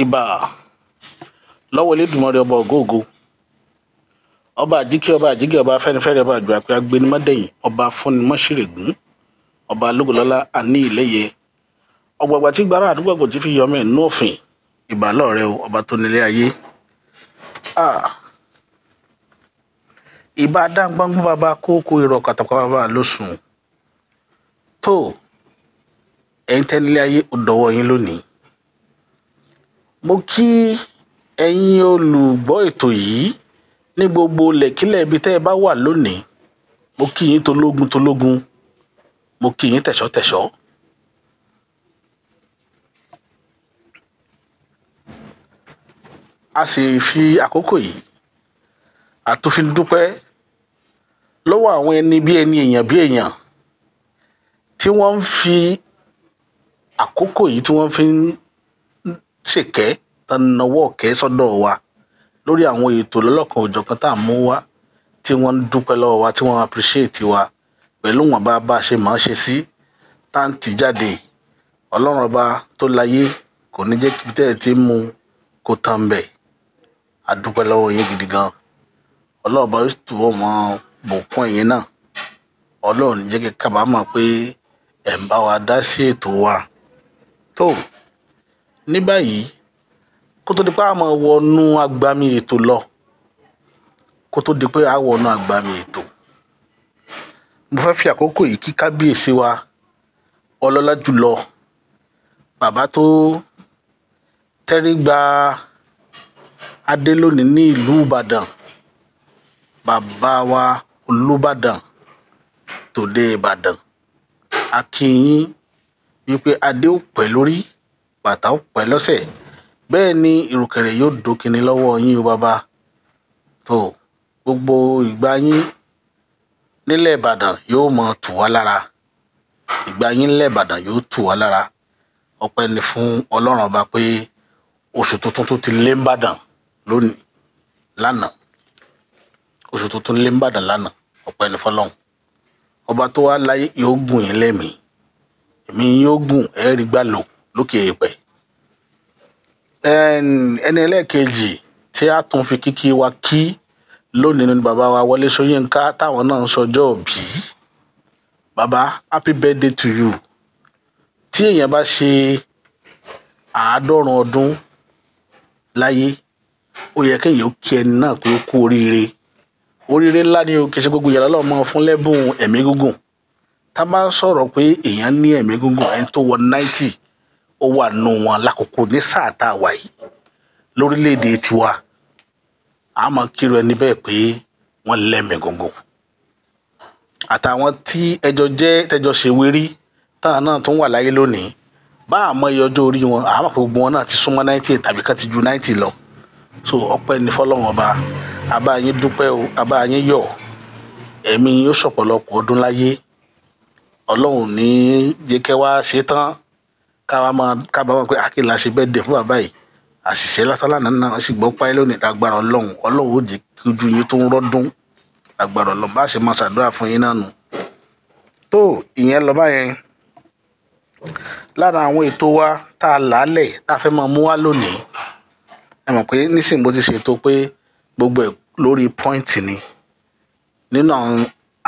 ìbà lọ́wọ́ Elédùmarè ọba ògóògo, ọba àjíkẹ́ ọba àjígẹ́ ọba afẹ́nifẹ́re ọba àjọ àpẹ agbénimọ́dẹ̀yìn ọba afúnimọ́ṣírègún ọba lógolọ́lá àní ìléye ọ̀gbàgbà tí gbàrà àdúgbò kò ti fi yọmọ ẹ̀ nú òfin. ìbà lọ́rẹ́ o ọba tó nílé ayé. ìbà dáńgbọ́ngbọ́n bàbá kókó irọ́ kàtàkọ́ bàbá lóṣùn tó ẹ̀yin tẹ́ nílé ayé ó dọwọ́ yín lónìí. mo kí ẹ̀yin olùgbọ́ ètò yìí ní gbogbo lẹ̀kílẹ̀ ibi tẹ́ ẹ bá wà lónìí. mo kí yín tológun tológun, mo kí yín tẹ̀ṣọ́ tẹ̀ṣọ́. a sì fi àkókò yìí àtúnfi dúpẹ́ lọ́wọ́ àwọn ẹni bí ẹni èèyàn bí èèyàn tí wọ́n ń fi àkókò yìí tí wọ́n fi ń ṣèkẹ́ tán nawọ́ ọ̀kẹ́ sọ́dọ̀ wa lórí àwọn ètò lọ́lọ́kan òjọ̀kan tá à ń mú wá, tí wọ́n ń dúpẹ́ lọ́wọ́ wa, tí wọ́n appreciate wa pẹ̀lú wọn bá a ṣe máa ń ṣe sí táǹtì jáde. ọlọ́run ọba tó láyé kò ní jẹ́ kí tẹ́ ẹ ti mú kó tán bẹ̀. a dúpẹ́ lọ́wọ́ yín gidi gan. ọlọ́run ọba yóò túbọ̀ mọ́ bùkún ẹ̀yin náà. ọlọ́run ní jẹ́ kí kábàámọ̀ pé ẹ̀ ń bá wa dá sí ètò wa. tó ní báyìí kó tó di pé a máa wọnú agbami ètò lọ, kó tó di pé a wọnú agbami ètò, mo fẹ́ fi àkókò yìí kí kábíyèsí wa ọlọ́lá jùlọ, bàbá tó tẹ́rí gba adé lónìí ní ìlú Ìbàdàn, bàbá wa Olúbàdàn tòde Ìbàdàn. a kí yín wípé adé ó pẹ́ lórí, bàtà ó pẹ́ lọ́sẹ̀, bẹ́ẹ̀ ni ìrùkẹ̀rẹ̀ yóò dókínní lọ́wọ́ yín o bàbá. tó gbogbo ìgbà yín nílẹ̀ Ìbàdàn yóò mọ tù wá lára, ìgbà yín nílẹ̀ Ìbàdàn yóò tù wá lára. ọpẹ́ ni fún Ọlọ́run ọba pé oṣù tuntun tó ti lé ńbàdàn lónìí lánàá, oṣù tuntun lé ńbàdàn lánàá. ọpẹ́ ni fọ́lọ́run ọba tó wá láyé, yóò gùn yín lẹ́mìí, ẹ̀mí yóò gùn, ẹ̀rí gbà lò lókè èèpẹ̀. ẹni ẹlẹ́ẹ̀kejì tí a tún fi kíkí wa kí lónìí ni bàbá wa Wọlé Ṣóyínká, táwọn náà ń sọjọ́ òbí. bàbá happy birthday to you. tí èèyàn bá ṣe 90 ọdún láyé, ó yẹ kéèyàn ó kí ẹni náà pé ó kú oríire. oríire ńlá ni o, kì í ṣe gbogbo ìyàrá lọ́wọ́ máa fún lẹ́bùn ẹ̀mí gígùn. tá a bá sọ̀rọ̀ pé èèyàn ní ẹ̀mí gígùn, ẹni tó wọ 90 ó wà nù wọn lákòókò ní sáà tá a wà yìí lórílẹ̀‐èdè tiwa. a máa kírò ẹni bẹ́ẹ̀ pé wọ́n lẹ́mìí gígùn. àtàwọn tí tẹjọ ṣèwé rí táwọn náà tún wà láyé lónìí, bá àmọ́ iye ọjọ́ orí wọn, àmọ́ pé gbogbo wọn náà ti súnmọ́ 90 tàbí kan ti ju 90 lọ. so ọpẹ́ ni fọ́lọ́run ọba. a bá yín dúpẹ́ o, a bá yín yọ̀. ẹ̀mí yóò ṣọ̀pọ̀lọpọ̀ ọdún láyé. ọlọ́run ní jẹ́ kẹ́ wá ṣe tán kábàámọ̀ pé àkìlà ṣe bẹ́ẹ̀ dé fún bàbá yìí. àṣìṣe látàlánà náà sì gbọ́ páyé lónìí. lágbára ọlọ́run ó jẹ́ kí ojú yín tó ń rọ́dún. lágbára ọlọ́run bá ṣe máa ṣàdúrà fún yín náà nù. tó ìyẹn lọ báyẹn. lára àwọn ètò wa tá a làálẹ̀ tá a fẹ́ máa mú wá lónìí, ẹ mọ̀ pé nísìnyí mo ti ṣètò pé gbogbo ẹ̀ lórí pọ́ìntì ni. nínú àwọn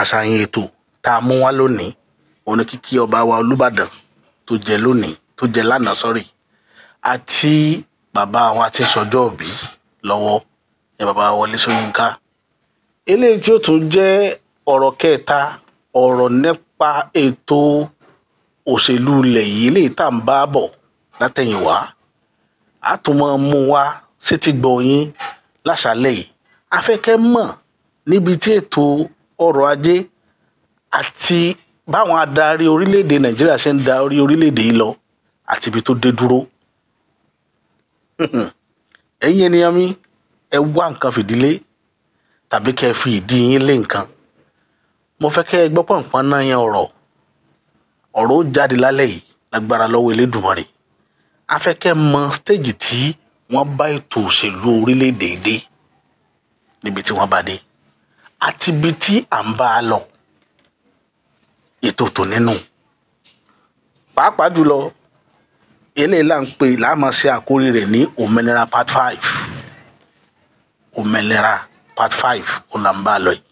àṣàyàn ètò tá a mú wá lónìí, òun ni kíkí ọba wa Olúbàdàn tó jẹ lánàá àti bàbá wa tí sọjọ́ òbí lọ́wọ́, ẹ bàbá Wọlé Ṣóyínká. eléyìí tí ó tún jẹ́ ọ̀rọ̀ kẹta, ọ̀rọ̀ nípa ètò òṣèlú ilẹ̀ yìí, eléyìí tá à ń bá bọ̀ látẹ̀yìnwá. a tún máa mú wá sétí gbọ́ yín láṣálẹ́ yìí. a fẹ́ kẹ́ mọ̀ níbi tí ètò ọrọ̀ ajé àti báwọn adarí orílẹ̀-èdè Nàìjíríà ṣe ń darí orílẹ̀-èdè yìí lọ àti ibi tó dé dúró. ẹ̀yin ènìyàn mi, ẹ wá nǹkan fìdílé tàbí kẹ́ ẹ fi ìdí yín lé nǹkan. mo fẹ́ kẹ́ ẹ gbọ́ pọ̀npọ́n náà yẹn ọ̀rọ̀ ó jáde lálẹ́ yìí lágbára lọ́wọ́ Elédùmarè. a fẹ́ kẹ́ ẹ mọ stéèjì tí wọ́n bá ètò òṣèlú orílẹ̀-èdè dé, níbi tí wọ́n bá dé àti ibi tí à ń bá a lọ. ètò tó nínú pàápàá jùlọ eléyìí là ń pè láàmú ṣe àkórí rẹ̀ ní òmìnira part 5. òmìnira part 5 ò là ń bá lọ yìí.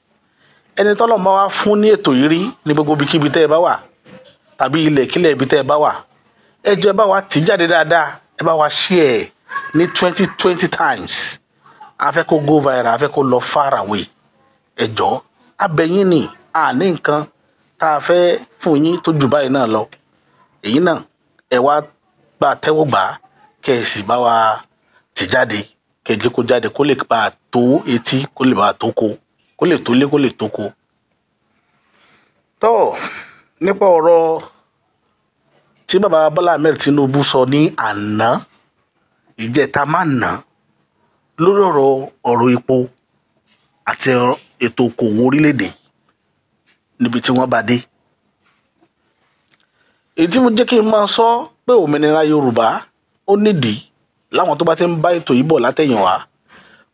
ẹni tọ́lọ̀ máa wá fún ní ètò yìí rí ní gbogbo ibikíbi tẹ́ ẹ bá wà tàbí ilẹ̀kílẹ̀ ibi tẹ́ ẹ bá wà, ẹ jọ̀ọ́ ẹ bá wa tì jáde dáadáa, ẹ bá wa share ní 20 times. a fẹ́ kó go viral, a fẹ́ kó lọ far away. ẹ jọ̀ọ́ abẹ́yìn ni àní nǹkan tá a fẹ́ fún yín tó jù báyìí náà lọ. èyí náà ẹ wá bá a tẹ́wọ́ gbà á, kẹ́ ẹ sì bá wa tì jáde, kẹ́ ẹ jẹ́ kó jáde kó lè bá a tó etí, kó lè bá a tó ko, kó lè tó lé, kó lè tó ko. tó nípa ọ̀rọ̀ tí bàbá Bọ́lá Ahmed Tinubu sọ ní àná, ìjẹta máa ná, lórí ọ̀rọ̀ epo àti ètò okòwò orílẹ̀-èdè níbi tí wọ́n bá dé. èyí tí mo jẹ́ kí n máa sọ pé òmìnira Yorùbá ó nídìí, láwọn tó bá ti ń bá ètò yìí bọ̀ látẹ̀yìnwá,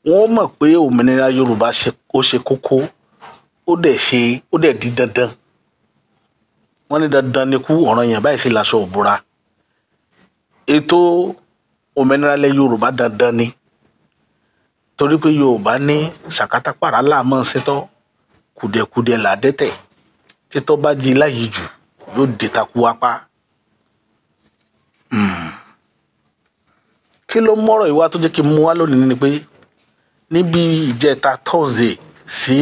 wọ́n mọ̀ pé òmìnira Yorùbá ó ṣe kókó, ó dẹ̀ di dandan. wọ́n ní dandan ni kú, ọ̀ranyàn báyìí sì láṣọ òbúra. ètò òmìnira ilẹ̀ Yorùbá dandan ni, torí pé Yorùbá ní ṣàkátà pàrà láàmọ́ ṣetọ́, kùdẹ̀kùdẹ̀ làdẹ́tẹ̀, títọ́ bá jí láyìí jù yóò dé takú apá. kí ló mọ́rọ̀ ìwà tó jẹ́ kí n mú wá lónìí ni pé níbi ìjẹta Thursday sí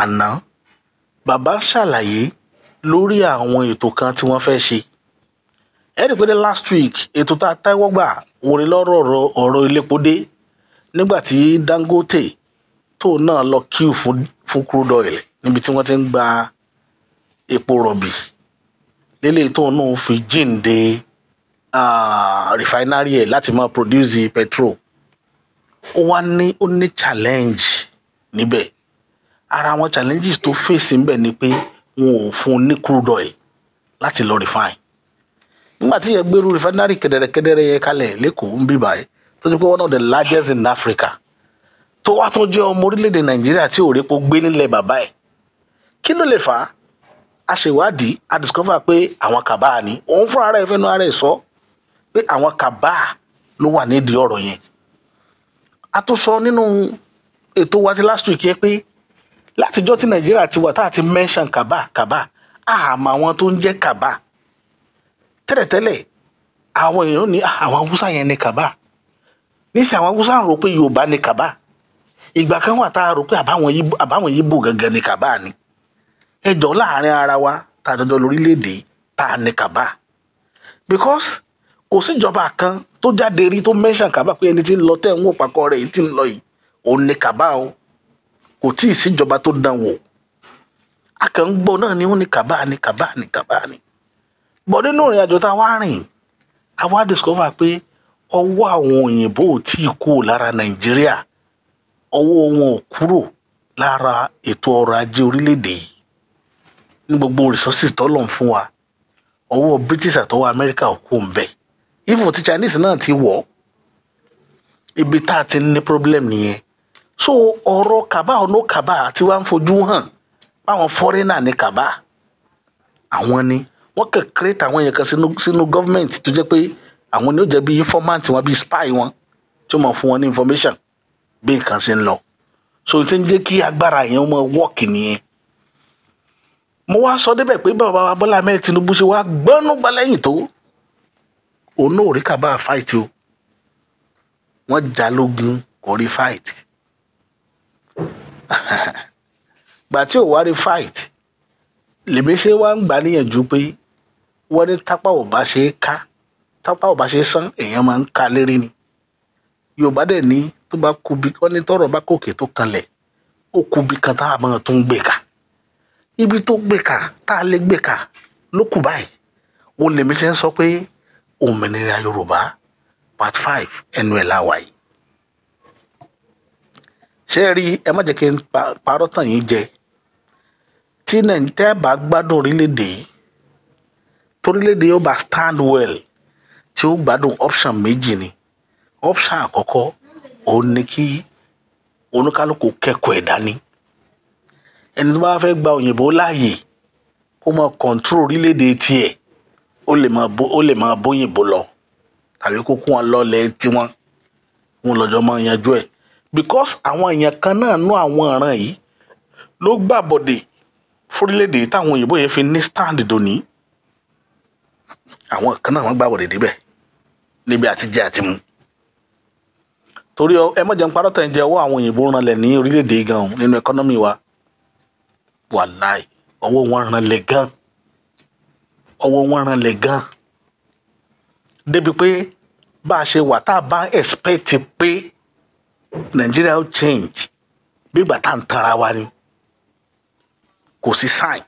àná, bàbá ṣàlàyé lórí àwọn ètò kan tí wọ́n fẹ́ ṣe. ẹ rí i pé ní last week ètò tá a tẹ́wọ́ gbà orin lọ́rọ̀ ọ̀rọ̀ iléepo dé, nígbà tí Dangote tó náà lọ queue fún crude oil níbi tí wọ́n ti ń gba epo rọ̀bì, lélẹ̀ tó náà fi jíǹde refinery ẹ̀ láti máa produce petrol. ó ní challenge níbẹ̀. ara àwọn challenges tó face níbẹ̀ ni pé wọn ò fún un ní crude oil láti lọ refine. nígbà tí yẹn gbèrú refinery kẹdẹrẹkẹdẹrẹ yẹn kalẹ̀ lẹ́kọ̀ọ́ ń bí báyìí, tó ti pé one of the largest in Africa, tó wá tó jẹ́ ọmọ orílẹ̀-èdè Nàìjíríà tí ò répo gbé nílẹ̀ bàbá ẹ̀. kí ló lè fà á? a ṣèwádìí, a discover pé àwọn kàbá ni, òun fúnra ara ẹ̀ fẹ́nu ara ẹ̀ sọ pé àwọn kàbá ló wà nídìí ọ̀rọ̀ yẹn. a tún sọ nínú ètò wa ti last week yẹn pé látijọ́ tí Nàìjíríà ti wà tá a ti mention kàbá àmọ́ àwọn tó ń jẹ́ kàbá tẹ́lẹ̀tẹ́lẹ̀, àwọn èèyàn ní àwọn Haúsá yẹn ní kàbá, níṣẹ́ àwọn Haúsá ń rò pé Yorùbá ní kàbá. ìgbà kan wà tá a rò pé àbáwọn Yíbò gangan ní kàbá ni. ẹjọ́ láàrin ara wa tá a jọjọ lórílẹ̀‐èdè tá a ní kàbá, because kò síjọba kan tó jáde rí tó mention kàbá pé ẹni tí ń lọ tẹ̀ ń wò pàkọ́ rẹ̀ yìí tí ń lọ yìí òun ní kàbá o. kò tí ì síjọba tó dán wò. a kàn ń gbọ́ náà ni wọ́n ní kàbá ni. bọ̀ nínú ìrìn àjò tá a wá rìn, a wá discover pé ọwọ́ àwọn òyìnbó ò tí ì kúrò lára Nàìjíríà, ọwọ́ wọn ò kúrò lára ètò ọrọ̀ ajé orílẹ̀-èdè yìí. ní gbogbo resources tọ́lọ̀ ń fún wa, ọwọ́ British àtọwọ́ America ò kú ń bẹ̀. even ti Chinese náà ti wọ̀. ibi tá a ti ní problem nìyẹn. so ọ̀rọ̀ kàbá ọ̀nà kàbá tí wàá ń fojú hàn báwọn foreigner ní kàbá. àwọn ni wọ́n kàn create àwọn yẹn kan sínú government tó jẹ́ pé àwọn ni ó jẹ́ bí informant wọn, bí spy wọn, tí ó mọ̀ fún wọn ní information bí nǹkan ṣe ń lọ. so tí ń jẹ́ kí agbára yẹn mọ̀ work nìyẹn. mo wá sọ débẹ̀ pé bàbá wa Bọ́lá Ahmed Tinubu ṣe wá gbọ́nú gba lẹ́yìn tó òun náà rí kàbá fight o. wọ́n jà lógun kò rí fight. gbà tí ò wá rí fight, lèmi ṣe wá ń gbà níyànjú pé wọ́n ní tápá ò bá ṣe é ká, tápá ò bá ṣe é sán, èèyàn máa ń ka lérí ni. Yorùbá dẹ̀ ní tó bá kubi, wọ́n ní tọ́rọ̀ bá kòkè tó kanlẹ̀, ó kubi kan tá a máa tún gbé ka. ibi tó gbé ka tá a lè gbé ka ló kù báyìí. òun lèmi ṣe ń sọ pé òmìnira Yorùbá part 5 ẹnu ẹ̀ láwàá yìí. ṣé ẹ rí, ẹ má jẹ́ kí n parọ́ tàn yín jẹ. tí Nàìjíríà bá gbádùn orílẹ̀-èdè yìí, torílẹ̀-èdè yóò bá stand well, tí ó gbádùn option méjì ni. option àkọ́kọ́ òun ni kí oníkálukú kẹ́kọ̀ọ́ ẹ̀ dání. ẹni tó bá fẹ́ gba òyìnbó láàyè kó máa control orílẹ̀-èdè tiẹ̀, ó lè máa bóyìnbó lọ. tàbí kó kó wọn lọ́lẹ̀ tiwọn wọn lọ́jọ́ máa yanjú ẹ̀ because àwọn èèyàn kan náà nú àwọn ọ̀ràn yìí ló gbàbọ̀dè fórílẹ̀-èdè táwọn òyìnbó yẹn fi ní stand dòní àwọn kan náà wọ́n gbàbọ̀dè débẹ̀ níbi àtijẹ àti mu torí ẹ má jẹ́ ń parọ́ tẹ̀ ń jẹ́ ọwọ́ àwọn òyìnbó ranlẹ̀ ní orílẹ̀-èdè gan nínú ẹkọ́nọ́mì wa wàláì ọwọ́ wọn ranlẹ̀ gan ọwọ́ wọn ranlẹ̀ gan débi pé bá a ṣe wà tá a bá expect pé Nàìjíríà ó change bí ìgbà tá à ń tanra wa ni kò sí sign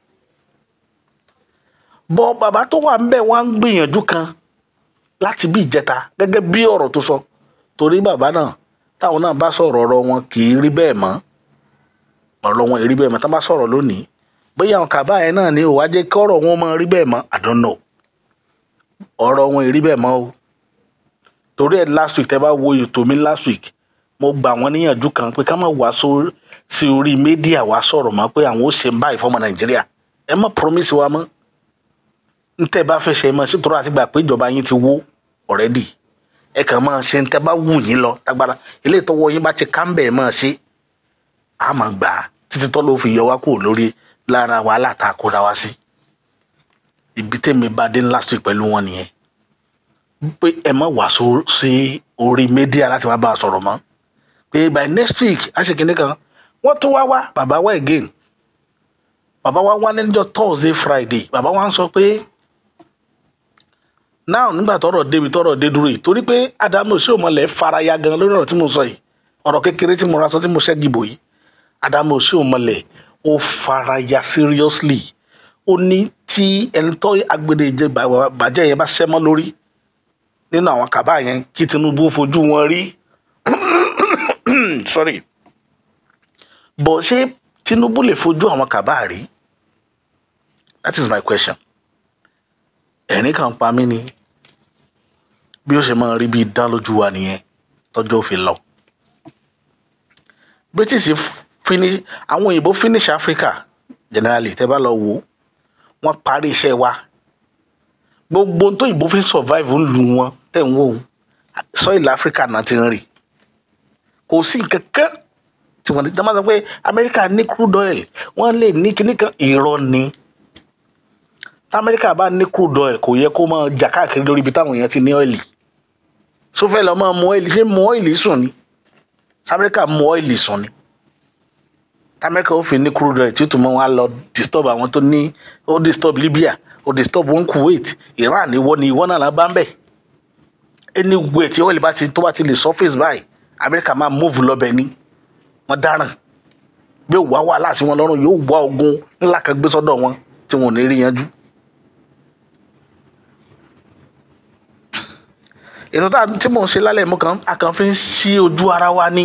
bọ́ bàbá tó wà ń bẹ̀ wọ́n á ń gbìyànjú kan láti bí ìjẹta gẹ́gẹ́ bí ọ̀rọ̀ tó sọ torí bàbá náà táwọn náà bá sọ̀rọ̀ ọ̀rọ̀ wọn kì í rí bẹ́ẹ̀ mọ́ ọ̀rọ̀ wọn ì rí bẹ́ẹ̀ mọ́ tá bá sọ̀rọ̀ lónìí bóyá àwọn kàbá yẹn náà ni ò wá jẹ́ kí ọ̀rọ̀ wọn máa rí bẹ́ẹ̀ mọ́ I don't know ọ̀rọ̀ wọn ì rí bẹ́ẹ̀ mọ́ o torí ẹ̀ last week tẹ́ bá wo ètò mi last week mo gbà wọ́n níyànjú kan pé ká má wá sí orí mídíà wá sọ̀rọ̀ mọ́ pé àwọn ó ṣe ń báyìí fọ́mọ Nàìjíríà ẹ má promise wa mọ́ ń tẹ́ bá fẹ́ ṣe mọ́ sí tọ́rọ àti gbà pé ìjọba yín ti wó already ẹ kàn máa ṣe ń tẹ́ bá wù yín lọ tágbára ilé ìtọ́wọ́ yín bá ti ká ń bẹ̀ máa ṣe á máa gbà á títí tọ́ ló fi yọ wá kúrò lórí lára wàhálà tá a kóra wá sí ibi tèmi bá dé last week pẹ̀lú wọn nìyẹn pé ẹ má wá sí orí mídíà láti wá bá a sọ̀rọ̀ mọ́ pé by next week á ṣe kinní kan wọ́n tún wá bàbá wá again bàbá wá lẹ́jọ́ Thursday Friday bàbá wá ń sọ pé now nígbà tọ́rọ̀ dé dúró yìí torí pé Adamu Oshiomhole faraya gan lórí ọ̀rọ̀ tí mo sọ yìí ọ̀rọ̀ kékeré tí mo ra sọ tí mo ṣẹ́gi bò yìí Adamu Oshiomhole ó faraya seriously ó ní tí ẹni tó agbede ìjẹ bàjẹ́ yẹn bá ṣẹ́mọ́ lórí nínú àwọn kàbá yẹn kí Tinubu fojú wọn rí sorry bọ̀ ṣé Tinubu lè fojú àwọn kàbá rí that is my question ẹ̀rín kan pa mí ni bí ó ṣe máa rí bí dán lójú wa nìyẹn tọ́jọ́ òfin lọ British finish àwọn òyìnbó finish Africa generally tẹ́ bá lọ wò wọ́n parí iṣẹ́ wa gbogbo tó òyìnbó fi survive ń lu wọn tẹ̀ ń wò soil Africa náà ti ń rì kò sí kankan tí wọ́n ti máa sọ pé America ní crude oil wọ́n lè ní kíní kan irọ́ ni Amẹ́ríkà bá ní crude oil kò yẹ kó máa jà káàkiri lórí ibi táwọn èèyàn ti ní ọ́ìlì so fẹ́ lọ máa mu ọ́ìlì ṣé mu ọ́ìlì sùn ni Amẹ́ríkà mu ọ́ìlì sùn ni Amẹ́ríkà ó fi ní crude oil tí ó tún mọ́ wọn á lọ disturb àwọn tó ní ó disturb Libya ó disturb wọn Kuwait Iran ìwọ náà bá ń bẹ̀ anywhere tí ọ́ìlì tó bá ti lè surface báyìí Amẹ́ríkà máa move lọ́bẹ̀ ni wọ́n dáràn bí ó wá wàhálà sí wọn lọ́rùn yóò wá ogun ńlá kan gbé sọ́dọ̀ wọn tí wọn ò ní rí yanjú. ètò tí mò ń ṣe lálẹ́ mú kan a kàn fi ń ṣí ojú ara wa ní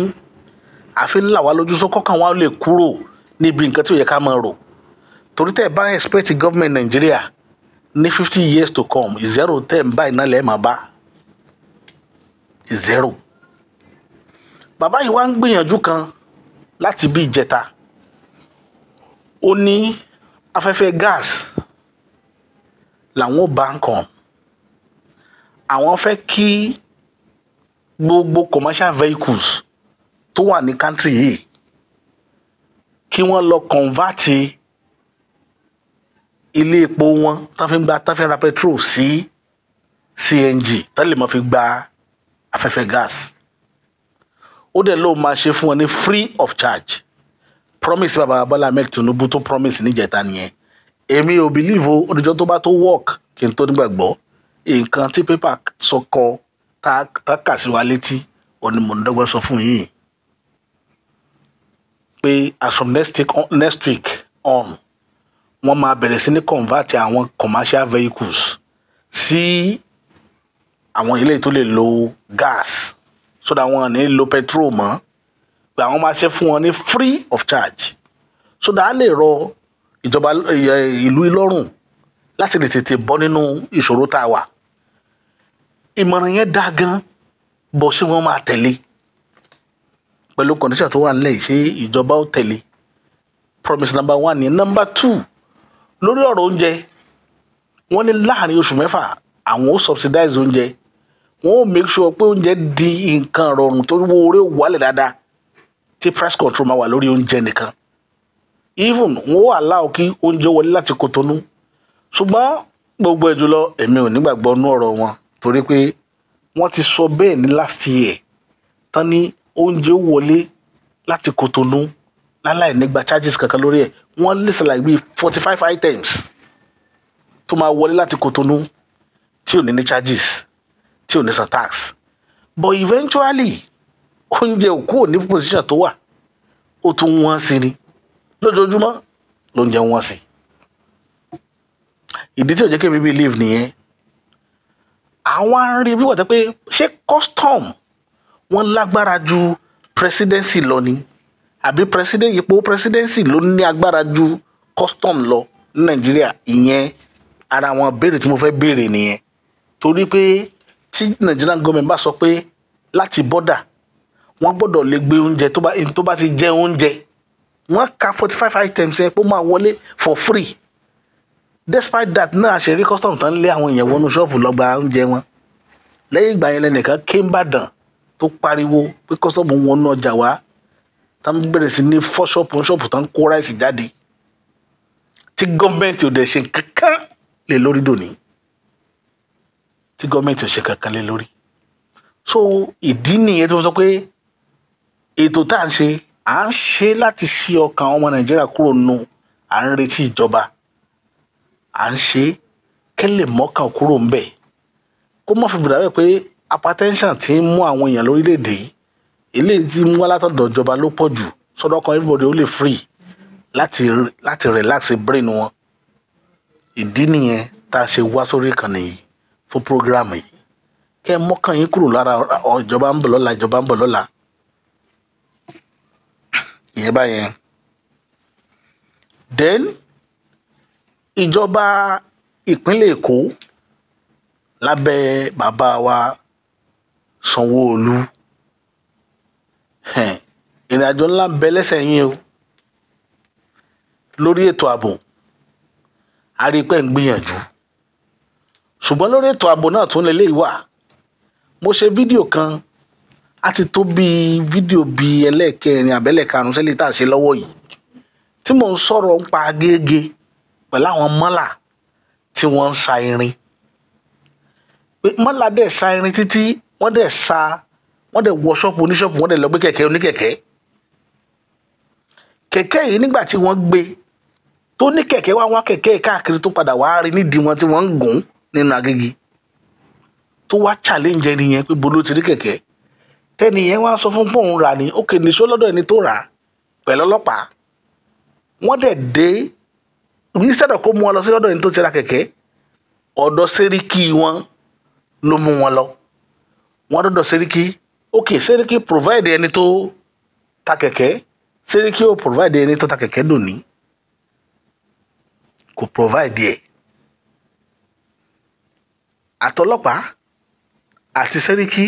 àfi ńlá wa lójú sọ́kọ́ kan wa lè kúrò níbi nǹkan tí ò yẹ ká máa rò torí tẹ́ ẹ bá expect government Nàìjíríà ní 50 years to come zero tẹ́ ń báyìí náà lẹ́ẹ̀ máa bá zero. bàbá yìí wá ń gbìyànjú kan láti bí ìjẹta ó ní afẹ́fẹ́ gas làwọn bá ń kàn àwọn fẹ́ kí gbogbo commercial vehicles tó wà ní country yìí kí wọ́n lọ convert ilé epo wọn tán fi ra petrol sí CNG tán lè máa fi gba afẹ́fẹ́ gas ó dẹ̀ ló máa ṣe fún wọn ní free of charge promise bàbá Bọ́lá Ahmed Tinubu tó promise níjẹta nìyẹn èmi ò believe o òdìjọ́ tó bá tó work kí n tó nígbàgbọ́ nǹkan tí pépà sọkọ tá kà sí wa létí òní mò ń dọ́gbọ́n sọ fún yìí pé as from next week on wọ́n máa bẹ̀rẹ̀ sí ní convert àwọn commercial vehicles sí àwọn ilé tó lè lo gas so that wọ́n ní lo petrol mọ́ pé àwọn máa ṣe fún wọn ní free of charge so that a lè rọ ìjọba ìlú Ìlọrin láti lè tètè bọ́ nínú ìṣòro tá a wà ìmọ̀ràn yẹn dá gan bó ṣé wọ́n máa tẹ̀lé pẹ̀lú condition tó wà nílẹ̀ yìí ṣé ìjọba ó tẹ̀lé promise number 1 ni number 2 lórí ọ̀rọ̀ oúnjẹ wọ́n ní láàrin oṣù mẹ́fà àwọn ó subsidize oúnjẹ wọ́n ó make sure pé oúnjẹ di nǹkan rọrùn tó wó orí wálẹ̀ dáadáa tí price control máa wà lórí oúnjẹ nìkan. Even wọ́n ó allow kí oúnjẹ wọlé láti Kotonu. Ṣùgbọ́n gbogbo ẹ̀ jùlọ èmi ò nígbàgbọ́ nú ọ̀rọ̀ wọn torí pé wọ́n ti sọ bẹ́ẹ̀ ní last year tán ní oúnjẹ wọlé láti Kotonu láláì nígbà charges kankan lórí ẹ̀. Wọ́n list like bíi 45 items tó máa wọlé láti Kotonu tí ò ní charges tí ò ní san tax. But eventually oúnjẹ ò kúrò ní position tó wà, ó tún wọ́n sí ni lójoojúmọ́ lóúnjẹ wọ́n sí. Ìdí tí ò jẹ́ kí mi believe nìyẹn. Àwọn arí bí wọ́n tẹ́ pé ṣé custom wọ́n lágbára ju presidency lọ ni àbí ipò presidency ló ní agbára ju custom lọ ní Nàìjíríà? Ìyẹn ara àwọn béèrè tí mo fẹ́ béèrè nìyẹn. Torí pé tí Nigerian government bá sọ pé láti border wọ́n gbọ́dọ̀ lè gbé oúnjẹ tó bá ti jẹ oúnjẹ, wọ́n ka 45 items yẹn pé ó máa wọlé for free. Despite that náà àṣírí custom tán lé àwọn èèyàn wọnú ṣọ́ọ̀bù lọ gba oúnjẹ wọn. Lẹ́yìn ìgbà yẹn lẹ́nìkan ké Ìbàdàn tó pariwo pé custom wọnú ọjà wá tán bẹ̀rẹ̀ sí ní fọ́ ṣọ́ọ̀bù tán kó ráìsì jáde tí gọ́ọ̀mẹ̀ntì ò dẹ̀ ṣe kankan lé lórí dòní. So ìdí nìyẹn tí mo sọ pé ètò tá à ń ṣe láti ṣí ọkàn ọmọ Nàìjíríà kúrò nù à ń retí ìjọba, à ń ṣe kẹ́lẹ̀ mọ́kàn kúrò ńbẹ̀ kó má fi bùdá bẹ́ẹ̀ pé hypertension ti ń mú àwọn èèyàn lórílẹ̀‐èdè yìí eléyìí tí mú látọ̀dọ̀ ìjọba ló pọ̀ jù sọ́dọ̀ kan everybody ó lè free láti relax brain wọn. Ìdí nìyẹn tá a ṣe wá sórí ìkànnì yìí fún program yìí kẹ́ ẹ mọ́kàn yín kúrò lára ìjọba ń bọ̀ lọ́la. Ìyẹn báyẹn. Then ìjọba ìpínlẹ̀ Èkó lábẹ́ bàbá wa Sanwó-Olú ìrìnàjò ńlá ń bẹ lẹ́sẹ̀ yín o lórí ètò ààbò. A rí i pé ń gbìyànjú, ṣùgbọ́n lórí ètò ààbò náà tún lélẹ́yìí wà. Mo ṣe fídíò kan á ti tó bí fídíò bíi ẹlẹ́ẹ̀kẹrin àbẹ́lẹ̀karùn-ún sẹ́lẹ̀ tá a ṣe lọ́wọ́ yìí tí mò ń sọ̀rọ̀ ń pa Agége pẹ̀lú àwọn mọ́là tí wọ́n ń sa irin. Pé mọ́là dẹ̀ sa irin títí wọ́n dẹ̀ wọ ṣọ́ọ̀pù oníṣọ́ọ̀pù, wọ́n dẹ̀ lọ gbé kẹ̀kẹ́ oníkẹ̀kẹ́. Kẹ̀kẹ́ yìí nígbà tí wọ́n gbé tó ní kẹ̀kẹ́ wá kẹ̀kẹ́ káàkiri tó padà wá rí nídìí wọn tí wọ́n ń gùn nínú Agége tó wá challenge ẹni yẹn pé bolo ti rí kẹ̀kẹ́. Tẹ́ni yẹn wá sọ fún pòun rà ní ókè ní sólọ́dọ̀ ẹni tó rà pẹ̀lú ọlọ́pàá. Wọ́n dẹ̀ dé instead of kó mú wọn lọ sí ọ̀dọ̀ ẹni tó ti ra kẹ̀kẹ́, ọ̀dọ̀ sẹ́ríkì wọn ló mú wọn lọ. Wọ́n dọ̀dọ̀ sẹ́ríkì, ókè sẹ́ríkì provide ẹni tó ta kẹ̀kẹ́, sẹ́ríkì ó provide ẹni tó ta kẹ̀kẹ́ dòní, kò provide ẹ̀. Àtọlọ́pàá àti sẹ́ríkì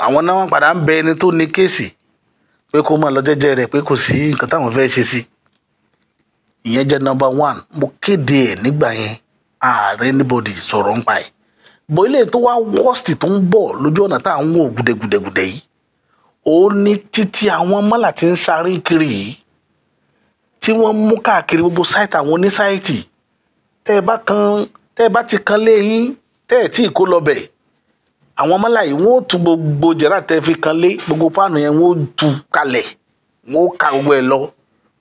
àwọn náà wọ́n padà ń bẹ ẹni tó ní kéèsì pé kó máa lọ jẹ́jẹ́ rẹ̀ pé kò sí nǹkan táwọn fẹ́ ṣe sí. Ìyẹn jẹ́ number one. Mo kéde ẹ̀ nígbà yẹn, ààrẹ anybody sọ̀rọ̀ ń pa ẹ̀. Bọ̀ ilé tó wá worst tó ń bọ̀ lójú ọ̀nà tá à ń wò gùdẹ̀gùdẹ̀gùdẹ̀ yìí ó ní títí àwọn mọ́là tí ń sáré kiri yìí tí wọ́n mú káàkiri gbogbo sáìtì àwọn onísáìtì. Tẹ́ ẹ bá ti kan lé yín tẹ́ ẹ̀ tí ì kó lọ bẹ̀, àwọn mọ́là yìí wọ́n ó tú gbogbo jẹ̀rà tẹ́ fi kan lé gbogbo páànù yẹn wọ́n ó tú kalẹ̀, wọ́n ó ka gbogbo ẹ̀ lọ.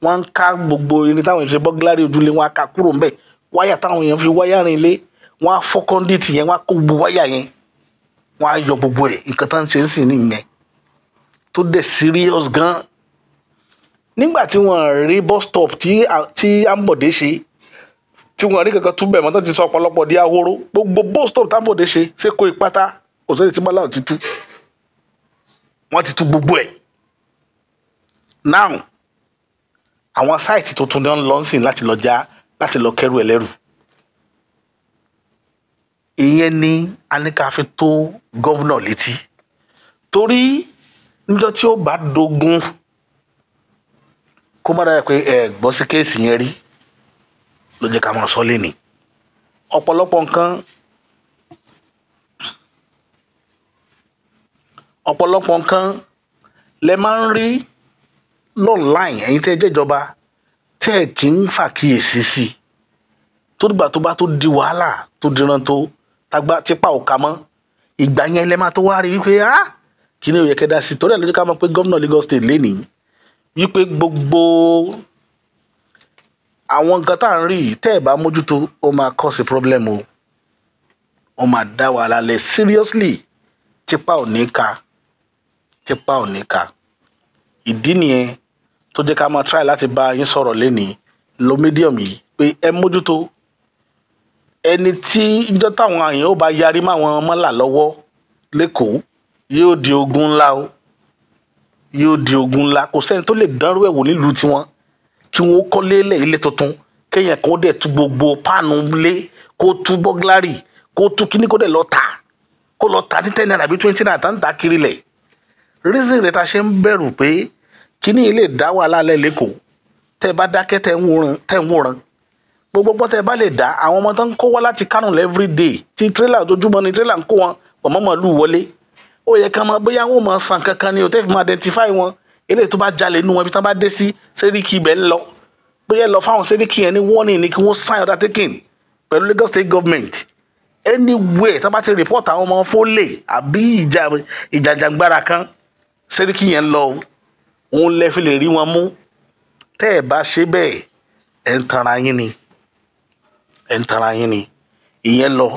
Wọ́n ń ká gbogbo irin táwọn èèyàn ṣe bọ́gílárì ojúlé, wọ́n á ka kúrò ńbẹ̀. Wáyà táwọn èèyàn fi wáyà rìn lé, wọ́n á fọ́ kọ́ndíìtì yẹn, wọ́n á kó gbogbo wáyà yẹn, wọ́n á yọ gbogbo ẹ̀. Nǹkan tá ń ṣe ń sìn nìyẹn tó dẹ̀ serious gan. Nígbà tí wọ́n rí bus stop tí Ambode ṣe, tí wọ́n rí kankan túbẹ̀ mọ́ tó ti sọ ọ̀pọ̀lọpọ̀ di ahoro, gbogbo bus stop tí Ambode ṣe ṣé kó ipátá òṣèré tí mọ́lá ò ti tú. Wọ́n ti tú gbogbo ẹ̀. Now àwọn sáìtì tuntun ni wọ́n lọ sìn láti lọ kẹ́rù ẹlẹ́rù. Ìyẹn ni a ní ká fi tó gọ́vnà létí torí níjọ́ tí ó bá dogun kó má dára pé ẹ gbọ́ sí kéèsì yẹn rí ló jẹ́ ká máa sọ lẹ́nìí. Ọ̀pọ̀lọpọ̀ nǹkan ọ̀pọ̀lọpọ̀ nǹkan lẹ máa ń rí online ẹ̀yin tẹ́ jẹ́ ìjọba tẹ́ ẹ̀ kì í fàkíyèsí sí i tó dìgbà tó bá tó di wàhálà tó diran tó tipa ò ká mọ́ ìgbà yẹn lẹ máa tó wá rí wípé kí ni ó yẹ kẹ́ dá sí torí ẹ̀ ló jẹ́ ká mọ̀ pé gómìnà Lagos State lénìí wípé gbogbo àwọn nǹkan tá à ń rí yìí tẹ́ ẹ̀ bá mójútó ó máa cause problem o ó máa dá wàhálà lẹ̀ seriously tipa ò ní ka ìdí nìyẹn tó jẹ́ ká máa try láti bá yín sọ̀rọ̀ lénìí lo medium yìí pé ẹ mójútó ẹni tí ìjọ táwọn èèyàn ó bá yarí máwọn mọ́là lọ́wọ́ lẹ́kọ̀ọ́ yóò di ogun ńlá o yóò di ogun ńlá kò sẹ́ni tó lè dánrú ẹ̀ wò nílùú tiwọn kí wọ́n kọ́lé lẹ̀ ilé tuntun kéèyàn kan ó dẹ̀ tú gbogbo páànù lé kó tú bọ́gláàrì kó tú kíní kó dẹ̀ lọ tà kó lọ tà ní 10 naira àbí 20 naira tá ń tà kiri lẹ̀ reason rẹ̀ ta ṣe ń bẹ̀rù pé kíní ilé dá wàhálà lẹ̀ lẹ́kọ̀ọ́ tẹ́ bá dákẹ́ tẹ́ ń wòran gbogbo ọgbọ́n tẹ́ bá lè dá àwọn ọmọ tó ń kó wá láti Kánò every day tí tírélà ojoojúmọ́ ni tírélà ń kó wọn pọ̀ mọ́ màálù wọlé ó yẹ ká máa bóyá wọn máa san kankan ni ò tẹ́ fi máa identify wọn eléyìí tó bá jalè nínú wọn ibi tí wọ́n bá dé sí sẹ́ríkì ibẹ̀ ń lọ bóyá lọ fáwọn sẹ́ríkì yẹn ní warning ni kí wọ́n sign order taking pẹ̀lú Lagos State government anywhere tó bá ti report àwọn ọmọ fólè àbí ìjàjàngbara kan sẹ́ríkì yẹn lọ òun lẹ fi lè rí wọn mú tẹ́ ẹ̀ bá ṣe bẹ́ẹ̀ ẹ̀ ń tanra yín ni ìyẹn lọ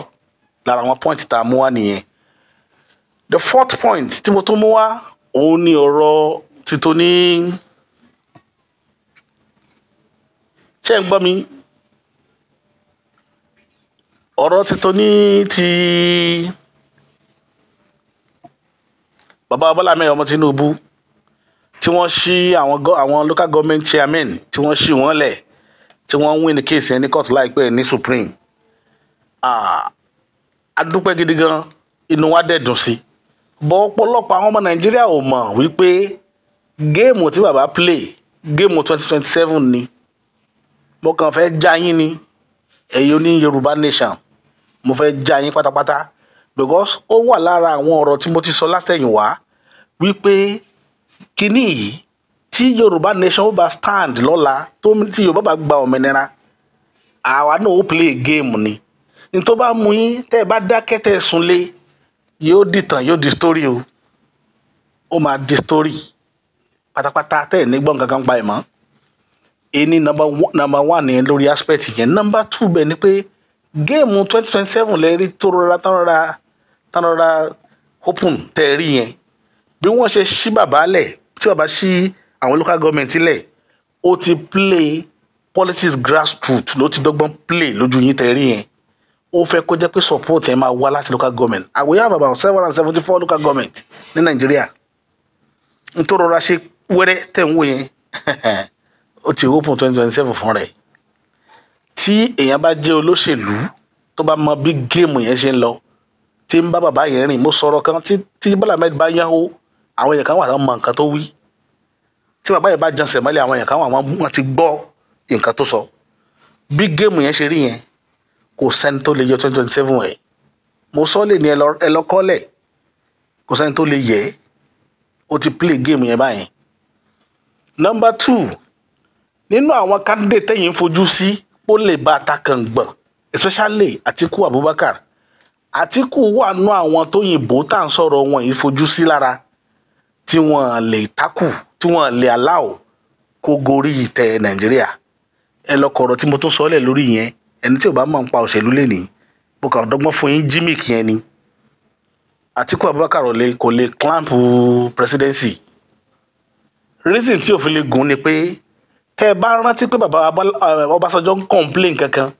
lára àwọn point tá a mú wá nìyẹn. The fourth point tí mo tún mú wá òun ni ọ̀rọ̀ títò ní ṣé ń gbọ́ mi ọ̀rọ̀ títò ní ti bàbá Bọ́lá Ahmed ọmọ Tinubu tí wọ́n ṣí àwọn local government chairmen tí wọ́n ṣí wọ́n lẹ̀ tí wọ́n ń win ní kéèsì ẹni court láìpẹ́ ní Supreme a dúpẹ́ gidi gan inú wa dẹ̀ dùn sí bọ́ ọ̀pọ̀lọpọ̀ àwọn ọmọ Nàìjíríà ò mọ̀ wípé géèmù tí bàbá play géèmù 2027 ni mo kàn fẹ́ já yín ni ẹ̀yin oní Yorùbá nation mo fẹ́ já yín pátápátá because ó wà lára àwọn ọ̀rọ̀ tí mo ti sọ látẹ̀yìnwá wípé kíní yìí tí Yorùbá nation ó bá stand lọ́la tí Yorùbá bá gba òmìnira àwa náà ó play game ni nítorí bá mú yín tẹ́ ẹ bá dákẹ́ tẹ́ ẹ súnlé yóò dìtàn yóò di story o ó máa di story pátápátá tẹ́ ẹ nígbọ́n kankan pa ẹ̀ mọ́ ẹni number one yẹn lórí aspect yẹn number two bẹ́ẹ̀ ni pé géèmù 2027 lẹ́rí tó tán rọra open tẹ́ ẹ rí yẹn bí wọ́n ṣe ṣí bàbá lẹ̀ tí bàbá ṣí àwọn local government lẹ̀ ó ti play politics grassroots ló ti dọ́gbọ́n play lójú yín tẹ́ ẹ rí yẹn ó fẹ́ kó jẹ́ pé support ẹ̀ máa wá láti local government we have about 774 local government ní Nàìjíríà nítorí rọra ṣe wẹ́rẹ́ tẹ̀ ń wò yẹn ó ti open 2027 fún rẹ̀ tí èèyàn bá jẹ́ olóṣèlú tó bá mọ bí géèmù yẹn ṣe ń lọ tí ń bá bàbá yẹn rìn mo sọ̀rọ̀ kan tí Bọ́lá Ahmed bá yán o àwọn èèyàn kan wà tó mọ nǹkan tó wí tí bàbá yẹn bá jẹnsẹ̀ mọ́lẹ̀ àwọn èèyàn kan wà wọ́n ti gbọ́ nǹkan tó sọ bí géèmù yẹn ṣe rí yẹn kò sẹ́ni tó lè yọ 2027 ẹ̀ mo sọ lè ní ẹ lọ kọ́lẹ̀ kò sẹ́ni tó lè yẹ ó ti play géèmù yẹn báyẹn. Number 2 nínú àwọn candidate tẹ̀yìn fojú sí ó lè bá atakàngbọ̀n especially Atiku Abubakar Atiku wà nú àwọn tó yìnbó tá à ń sọ̀rọ̀ wọn yìí fojú sí lára tí wọ́n lè takù tí wọ́n lè allow kó gorí ìtẹ́ Nàìjíríà ẹ lọ kọ̀rọ̀ tí mo tún sọ ọ́ lẹ̀ lórí yẹn ẹni tí ò bá mọ̀ ń pa òṣèlú lè ní mo kàn dọ́gbọ́n fún yín gimmick yẹn ni Atiku Abubakar kò lè clamp presidency reason tí òfin lè gùn ni pé tẹ́ ẹ bá rántí pé bàbá Ọbásanjọ́ ń complain kankan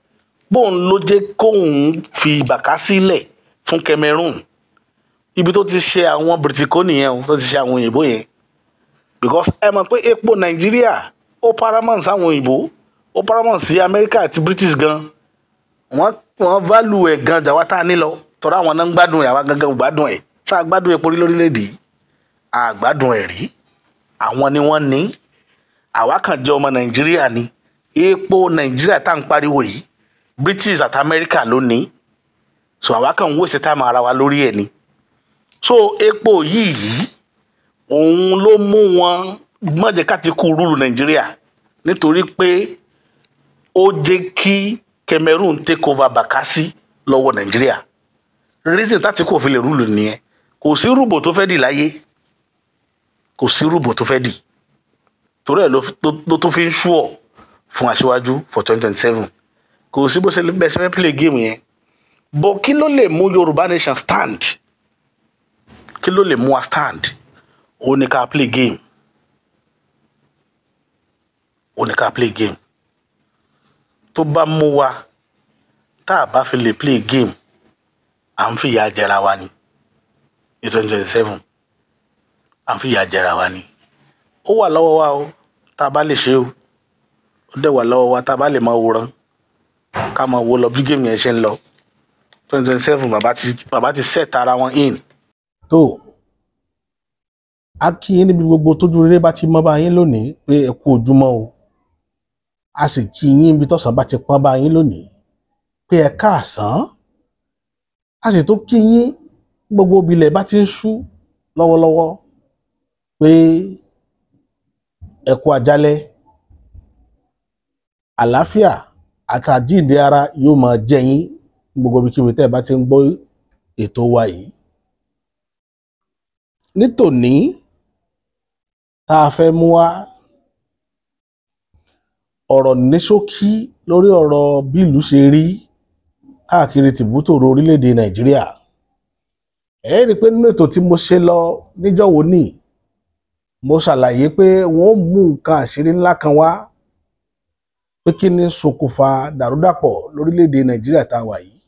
bóun ló jẹ́ kóun fi ìbàká sílẹ̀ fún Cameroon ibi tó ti ṣe àwọn bìrìtìkó nìyẹn tó ti ṣe àwọn òyìnbó yẹn because ẹ mọ̀ pé epo Nàìjíríà ó paramount sáwọn òyìnbó ó paramount sí Amẹ́ríkà àti British gan wọ́n value ẹ̀ gan jàwá tá a nílọ tọ́ra àwọn náà ń gbádùn ẹ̀ àwa gangan gbádùn ẹ̀ tá a gbádùn epo rí lórílẹ̀‐èdè àgbádùn ẹ̀ rí àwọn ni wọ́n ní àwa kàn jẹ́ ọmọ Nàìjíríà ni epo Nàìjíríà tá à ń pariwo yìí British àti Amẹ́ríkà ló ní so àwa kàn ń waste time ara wa lórí ẹ̀ ni so epo yìí òun ló mú wọn mọ̀jẹ̀ ká ti kú rúlu Nàìjíríà nítorí pé ó jẹ́ kí Cameroon take over Bakassi lọ́wọ́ Nàìjíríà reason táti kò fi lè rúlu nìyẹn kò sí rúbò tó fẹ́ dì láyé kò sí rúbò tó fẹ́ dì torí ẹ̀ ló tó fi ń ṣúọ̀ fún Aṣíwájú for 2027 kò sí bó ṣe bẹ́ẹ̀ ṣe fẹ́ play game yẹn but kí ló lè mú Yorùbá nation stand kí ló lè mú wa stand ó ní ká play game ó ní ká play game tó bá mú wa tá a bá fi lè play game à ń fìyà jẹra wa ni ní 2027 à ń fìyà jẹra wa ni ó wà lọ́wọ́ wa o tá a bá lè ṣe o ó dẹ̀ wà lọ́wọ́ wa tá a bá lè máa wòran ká máa wò lọ bí game yẹn ṣe ń lọ 2027 bàbá ti set ara wọn in. tó a kí yín níbi gbogbo tójú rere bá ti mọ́ bá yín lónìí pé ẹ kú ojúmọ́ o a sì kí yín níbi tọ̀sán bá ti pọ́n bá yín lónìí pé ẹ káàsán a sì tó kí yín gbogbo ibilẹ̀ bá ti ń ṣú lọ́wọ́lọ́wọ́ pé ẹ kú àjálẹ́ àlàáfíà àtàjíǹde ara yóò máa jẹ́ yín gbogbo ibikíbi tẹ́ ẹ bá ti ń gbọ́ ètò wa yìí nítòní tá a fẹ́ mú wá ọ̀rọ̀ ní ṣókí lórí ọ̀rọ̀ bí ìlú ṣe rí káàkiri tìbútòrò orílẹ̀-èdè Nàìjíríà ẹ rí i pé nínú ètò tí mo ṣe lọ níjọ́ wo ní mo ṣàlàyé pé wọ́n ó mú nǹkan àṣírí ńlá kan wá pé kí ni ṣokùnfà dàrúdàpọ̀ lórílẹ̀-èdè Nàìjíríà tá a wà yìí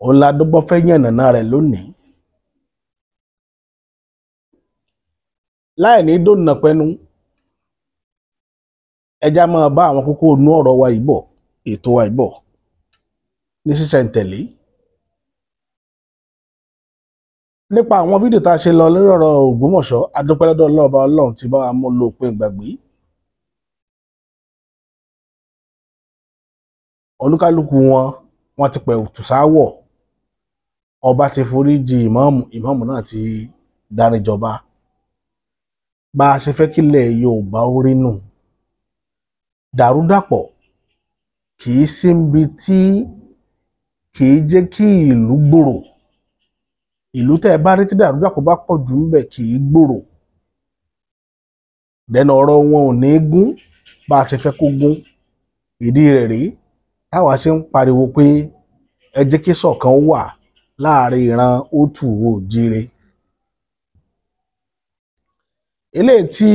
òun la dọ́gbọ́n fẹ́ yànnàná rẹ̀ lónìí láì ní dònà pẹ́nu ẹjá máa bá àwọn kókó inú ọ̀rọ̀ wa yìí bọ̀ ètò wa yìí bọ̀ ní sísẹ̀ntẹ̀lé nípa àwọn fídíò tá a ṣe lọ lórí ọ̀rọ̀ Ògbómọ̀ṣọ́ adúpẹ́ lọ́dọ̀ ọlọ́ọ̀bá Ọlọ́run tí bá wa mú lópin ìgbàgbé olúkálùkù wọn ti pẹ̀ òtúsáwọ̀ ọba ti foríjì ìmáàmù náà ti dáríjọba bá a ṣe fẹ́ kílẹ̀ Yorùbá orí nù dàrúdàpọ̀ kìí sí ibi tí kìí jẹ́ kí ìlú gbòòrò ìlú tẹ́ ẹ bá rí tí dàrúdàpọ̀ bá pọ̀ jù ńbẹ̀ kìí gbòòrò dẹ́nu ọ̀rọ̀ wọn ò ní gún bá a ṣe fẹ́ kó gún ìdí rẹ̀ rèé táwa ṣe ń pariwo pé ẹ jẹ́ kí ṣọ̀kan wà láàrin ìran òtù òjire eléyìí tí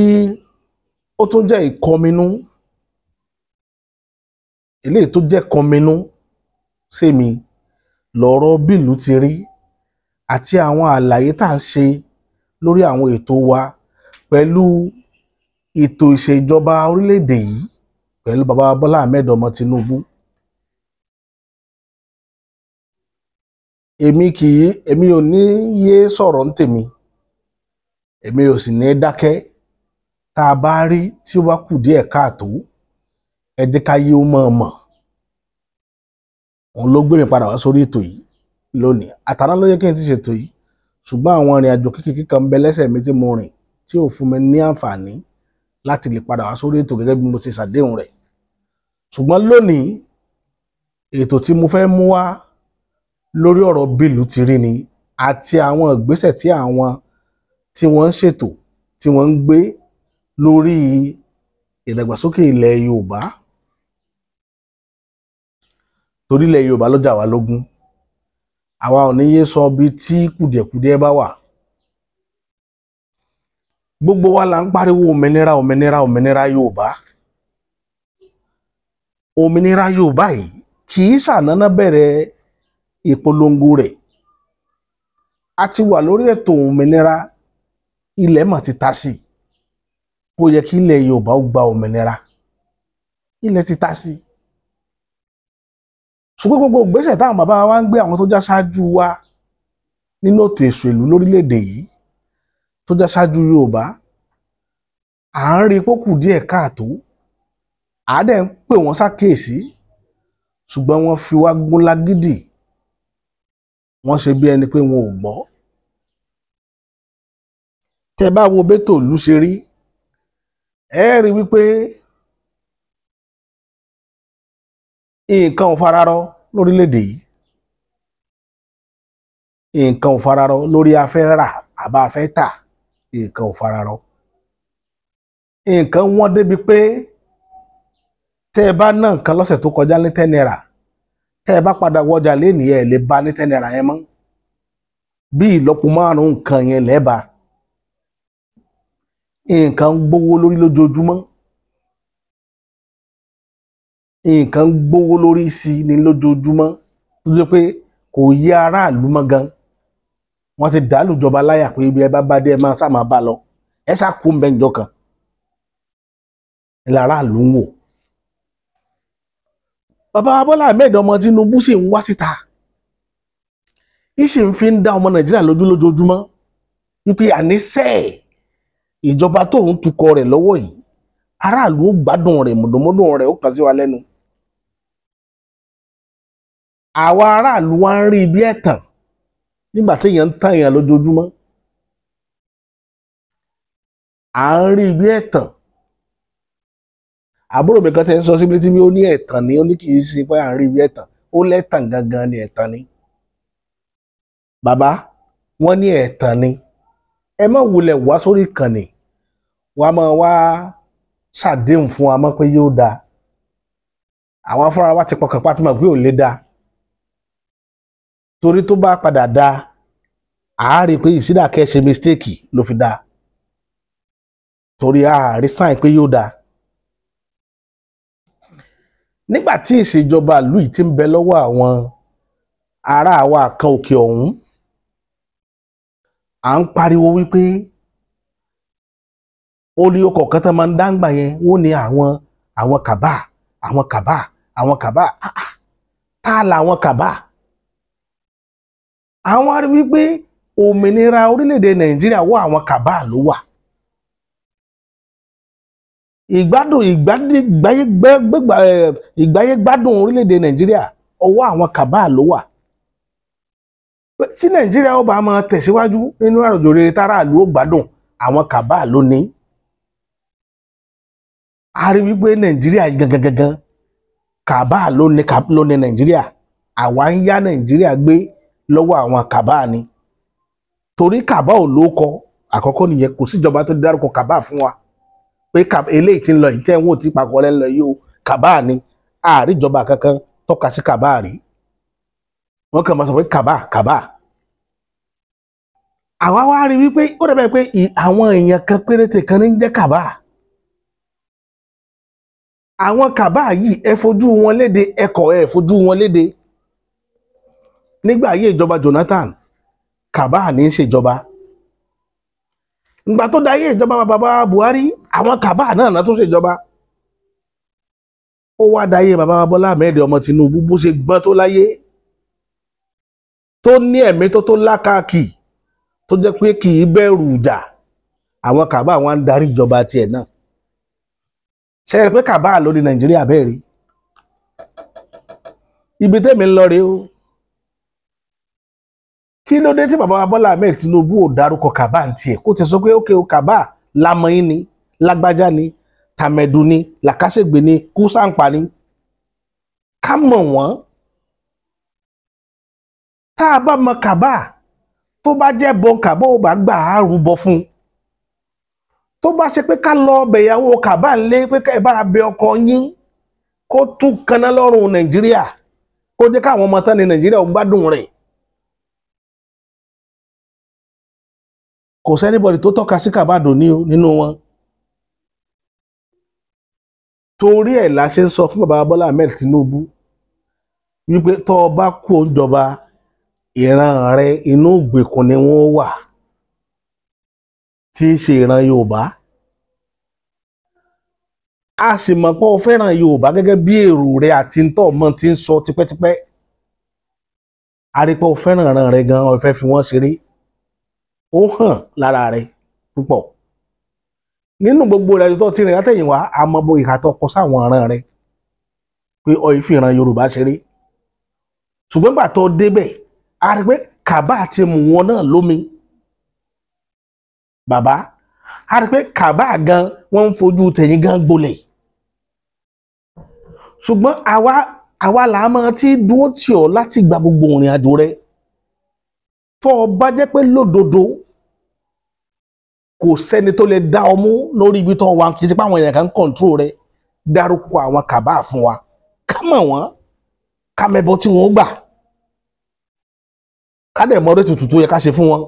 ó tún jẹ́ ìkọminú eléyìí tó jẹ́ kọminú sẹ́mi lọ́rọ̀ bílù ti rí àti àwọn àlàyé tá à ń ṣe lórí àwọn ètò wa pẹ̀lú ètò ìṣèjọba orílẹ̀-èdè yìí pẹ̀lú bàbá Bọ́lá Ahmed ọmọ Tinubu. èmi ò ní yé sọ̀rọ̀ ń tèmi èmi ò sì ní dákẹ́ tá a bá rí tí ó bá kù díẹ̀ káàtó ẹ jẹ́ ká yé ó mọ̀ òun ló gbé mi padà wá sórí ètò yìí lónìí àtàná ló yẹ kí n ti ṣètò yìí ṣùgbọ́n àwọn ìrìn àjò kékeré kan ń bẹ lẹ́sẹ̀ mi tí mo rìn tí ò fún mi ní àǹfààní láti lè padà wá sórí ètò gẹ́gẹ́ bí mo ti ṣàdéhùn rẹ̀ ṣùgbọ́n lónìí ètò tí mo fẹ́ mú wá lórí ọ̀rọ̀ bílù ti rí ni àti àwọn ìgbésẹ̀ tí àwọn tí wọ́n ń ṣètò tí wọ́n ń gbé lórí ìdàgbàsókè ilẹ̀ Yorùbá torí ilẹ̀ Yorùbá ló jà wá lógún àwa ò ní yé sọ bí tí kùdìẹ̀kudiẹ bá wà gbogbo wa là ń pariwo òmìnira òmìnira òmìnira Yorùbá òmìnira Yorùbá yìí kì í ṣànáná bẹ̀rẹ̀ ìpolongo rẹ̀ a ti wà lórí ètò òmìnira ilẹ̀ mọ̀ ti ta sí ó yẹ kí ilẹ̀ Yorùbá ó gba òmìnira ilẹ̀ ti ta sí ṣùgbọ́n gbogbo ìgbésẹ̀ táwọn bàbá wa ń gbé àwọn tó já ṣáájú wa nínú ètò ìṣèlú lórílẹ̀‐èdè yìí tó já ṣáájú Yorùbá à ń rí pókù díẹ̀ káàtó àádẹ́ ń pè wọ́n ṣàkíyèsí ṣùgbọ́n wọ́n fi wá gún lágídì wọ́n ṣe bí ẹni pé wọn ò gbọ́. Tẹ́ bá wo bẹ́tò ìlú ṣe rí, ẹ rí wípé nǹkan ò fararọ lórílẹ̀‐èdè yìí, nǹkan ò fararọ lórí afẹ́ rà àbá afẹ́ tà, nǹkan ò fararọ. Nǹkan wọ́n débi pé tẹ́ ẹ bá ná nǹkan lọ́sẹ̀ tó kọjá ní 10 naira, tẹ́ ẹ bá padà wọjà lénìí ẹ lè bá ní 10 naira yẹn mọ́, bí ìlọ́po 5 nǹkan yẹn lẹ́ẹ̀bà. Nǹkan gbówó lórí lójoojúmọ́, nǹkan gbówó lórí sí ní lójoojúmọ́ tó jẹ́ pé kò yé aráàlú mọ́ gan. Wọ́n ti dàálù jọba láyà pé ibi ẹ bá dé ẹ máa sá máa bá lọ, ẹ ṣá kú mbẹ́ ǹjọ́ kan ilẹ̀ aráàlú ń wò. Bàbá Bọ́lá Ahmed ọmọ Tinubu sì ń wá síta, ìsì ń fi ń dá ọmọ Nàìjíríà lójú lójoojúmọ́ wípé àníṣe ìjọba tó ń tukọ̀ rẹ̀ lọ́wọ́ yìí aráàlú ó gbádùn rẹ̀, mọ̀dọ̀mọ́dọ̀ rẹ̀ ó kàn sí wa lẹ́nu. Àwa aráàlú wa ń rí bí ẹ̀tàn nígbà tí èèyàn ń tàn èèyàn lójoojúmọ́, à ń rí bí ẹ̀tàn. Àbúrò mi kan tẹ́ ń sọ síbi tí ó ní ẹ̀tàn ni, ó ní kì í ṣe pé à ń rí bí ẹ̀tàn, ó lẹ́tàn gangan ni ẹ̀tàn ni. Bàbá wọ́n ní ẹ̀tàn ni, ẹ má wulẹ̀ wá sórí ìkànnì wá máa wá ṣàdéhùn fún wa mọ́ pé yóò dáa. Àwọn afárá wa ti pọkàn pátí mọ̀ pé ò lè dáa, torí tó bá padà dáa àárí pé ìsídàkẹ́ ṣe mistake ló fi dáa, torí àárí sáìn pé yóò dáa. Nígbà tí ìṣèjọba ìlú yìí ti ń bẹ lọ́wọ́ àwọn ará wa kan òkè ọ̀hún, à ń pariwo wípé orí ọkọ̀ kan tó máa ń dáńgbà yẹn wọ́n ní àwọn kàbá, àwọn kàbá, àwọn kàbá. Tá làwọn kàbá? Àwọn arí wípé òmìnira orílẹ̀-èdè Nàìjíríà wọ àwọn kàbá ló wà. Ìgbáyé gbádùn orílẹ̀-èdè Nàìjíríà ọwọ́ àwọn kàbá ló wà. Tí Nàìjíríà ó bá máa tẹ̀síwájú nínú àròjò rere táráàlú ó gbádùn, àwọn kàbá ló ní. A rí wípé Nàìjíríà gangan kàbá ló ní Nàìjíríà. Àwa ń yá Nàìjíríà gbé lọ́wọ́ àwọn kàbá ni, torí kàbá ò lóko. Àkọ́kọ́ nìyẹn, kò síjọba tó dárúkọ kàbá fún wa pé eléyìí tí ń lọ yìí tẹ́ wọ́n ti papọ̀ lẹ́nu lọ yìí o kàbá ni. Àríjọba kankan tọ́ka sí kàbá rí, wọ́n kàn máa sọ pé kàbá kàbá. Àwa wá rí wípé ó dàbẹ̀ pé àwọn èèyàn kan péréte kan ní ń jẹ́ kàbá. Àwọn kàbá yìí ẹ fojú wọn léde, ẹkọ̀ ẹ fojú wọn léde. Nígbà ayé ìjọba Jonathan, kàbá ní í ṣèjọba. Ìgbà tó dáyé ìjọba bàbá Buhari, àwọn kàbá náà tó ṣèjọba. Ó wá dáyé bàbá Bọ́lá Ahmed ọmọ Tinubu, bó ṣe gbọ́n tó láyé, tó ní ẹ̀mí tó lákàkì, tó jẹ́ pé kì í bẹ̀rù ìjà. Àwọn kàbá wọn ń darí ìjọba tiẹ̀ náà. Ṣé ẹ rí pé kàbá ló ní Nàìjíríà bẹ́ẹ̀ rí? Ibi tẹ́mi ń lọ rèé o. Kí ló dé tí bàbá Bọ́lá Ahmed Tinubu ò dárúkọ kàbá ń tiẹ̀, kó ti sọ pé ókè o kàbá lamọ̀yìn ni, lágbájá ni, tàmẹ̀dù ni, làkàṣègbè ni, kúsàǹpà ni. Ká mọ̀ wọ́n. Tá a bá mọ kàbá, tó bá jẹ́ bọ́n kàbá ò bá gbà á rúbọ fún. Tó bá ṣe pé ká lọ ọbẹ̀ ìyàwó kàbá ńlé pé ká ẹ bá bẹ ọkọ yín kó tún kaná lọ́rùn Nàìjíríà, kó jẹ́ káwọn ọmọ tán ní Nàìjíríà ò gbádùn rẹ̀. Kò sẹ́nibọ̀dì tó tọ́ka sí kàbá dòní o nínú wọn. Torí ẹ̀ la ṣe ń sọ fún bàbá Bọ́lá Ahmed Tinubu wípé tó o bá kú òǹjọba, ìran rẹ inú ìgbèkùn ni wọ́n wà, tí í ṣe ìran Yorùbá. A sì mọ̀ pé o fẹ́ràn Yorùbá gẹ́gẹ́ bí èrò rẹ àti ntọ́ ọmọ tí ń sọ tipẹ́tipẹ́. A rí pé o fẹ́ràn ìran rẹ gan, o fẹ́ fi wọ́n ṣeré. Ó hàn lára rẹ púpọ̀. Nínú gbogbo rẹ̀ tó ti rìn látẹ̀yìnwá, a mọ bó ìhà tó kọ sáwọn ìran rẹ pé o fi ìran Yorùbá ṣeré. Ṣùgbọ́n gbà tó débẹ̀, a rí pé Kaba ti mú wọn náà lómi bàbá, a rí pé Kaba gan wọ́n ń fojú tẹ̀yìn gan gbolẹ̀, ṣùgbọ́n àwa là máa ti dúró tì ọ́ láti gba gbogbo ìrìn àjò rẹ tó o bá jẹ́ pé lódodo kò sẹ́ni tó lè dá ọ mú lórí ibi tó wà, kì í ṣe pé àwọn èèyàn kan ń kọ̀ǹtró rẹ, dárúkọ àwọn Kaba fún wa ká mọ̀ wọ́n, ká mẹ́bọ tí wọ́n gbà, ká dẹ̀ mọ orí tutù tó yẹ ká ṣe fún wọn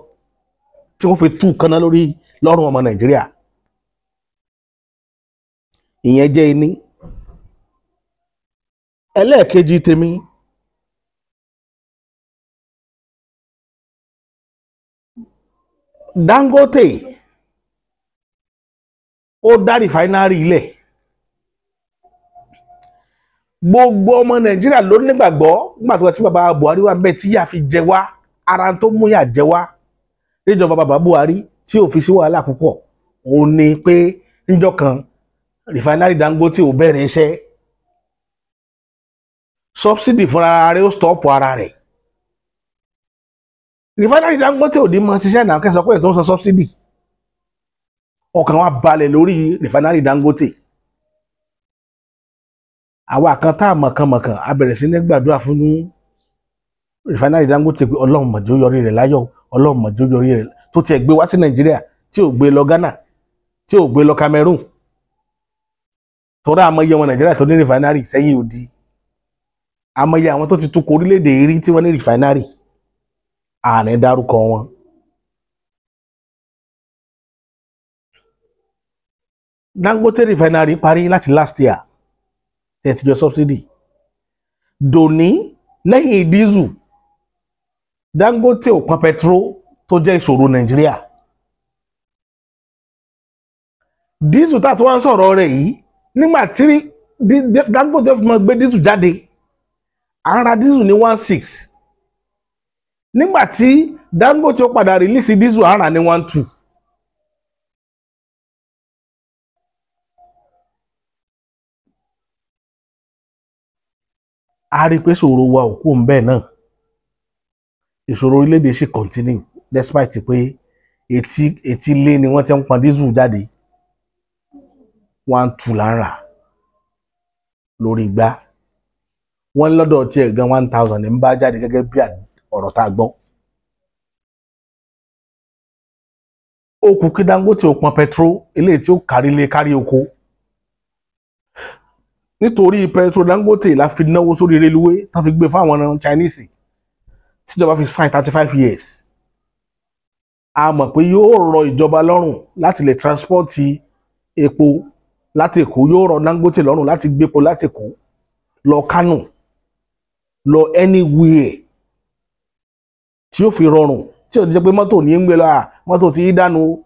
tí wọ́n fi tú kaná lọ́rùn ọmọ Nàìjíríà. Ìyẹn jẹ́ iní. Ẹlẹ́ẹ̀kejì tèmi, Dangote ó dá rìfáínárì ilẹ̀, gbogbo ọmọ Nàìjíríà ló nígbàgbọ́ nígbà tó ti bàbá Buhari wà bẹ́ẹ̀ tí yà fi jẹ wá, ara tó mú yà jẹ wá níjọba bàbá Buhari tí ò fi sí wàhálà púpọ̀, òun ni pé níjọ́ kan rìfáínárì Dangote ò bẹ̀rẹ̀ iṣẹ́, subsidy fúnra rẹ̀ ó stop ara rẹ̀. Rìfáínárì Dangote ò ní mọ ṣiṣẹ́ náà kẹsàn pé tó ń san subsidy, ọkàn wa balẹ̀ lórí rìfáínárì Dangote. Àwa kan tá mọ̀kànmọ̀kàn a bẹ̀rẹ̀ sí ní gbàdúrà fún rìfáínárì Dangote pé Ọlọ́run má jẹ́ ó yọrí rẹ̀ láyọ̀, Ọlọ́run má jẹ́ ó yọrí rẹ̀, tó tiẹ̀ gbé wá sí Nàìjíríà tí ò gbé lọ Ghana, tí ò gbé lọ Cameroon, tọ́ra àmọye ọmọ Nàìjíríà tó ní rìfáínárì sẹ́yìn odi, àmọye àwọn tó ti tukọ̀ orílẹ̀-èdè rí tí wọ́n ní rìfáínárì, ààrẹ dárúkọ wọn. Dangote rìfáínárì parí láti last year tẹ̀síjọ subsidy dòní lẹ́yìn dísù Dangote ò pọn petro tó jẹ́ ìṣòro Nàìjíríà. Dísù tá tó wá ń sọ̀rọ̀ rẹ̀ yìí, nígbà tí Dangote fi mọ́ gbé dísù jáde, à ń ra dísù ní 16, nígbà tí Dangote ó padà rìlíìsì dísù à ń rà ní 12. A rí pé ìṣòro wa ò kú ń bẹ́ẹ̀ náà, ìṣòro orílẹ̀-èdè ṣì continue despite pé etí lé ni wọ́n ti ń pọn dísù jáde, 12 là ń rà lórí igbá, wọ́n lọ́dọ̀ tí ẹ̀ gan 1000 ní ń bá jáde gẹ́gẹ́ bí ọ̀rọ̀ tá a gbọ́. Ó kù kí Dangote ó pọn petro eléyìí tí ó kárí ilé kárí oko, nítorí petro Dangote la fi náwó sórí reluwé tán fi gbé fáwọn Chinese tíjọba fi sign 35 years. A mọ̀ pé yóò rọ ìjọba lọ́rùn láti lè transport epo láti Èkó, yóò rọ Dangote lọ́rùn láti gbépo láti Èkó lọ Kánò, lọ anywhere tí ó fi rọrùn, tí ó jẹ́ pé mọ́tò ní ń gbé lọ, mọ́tò tí í dànù.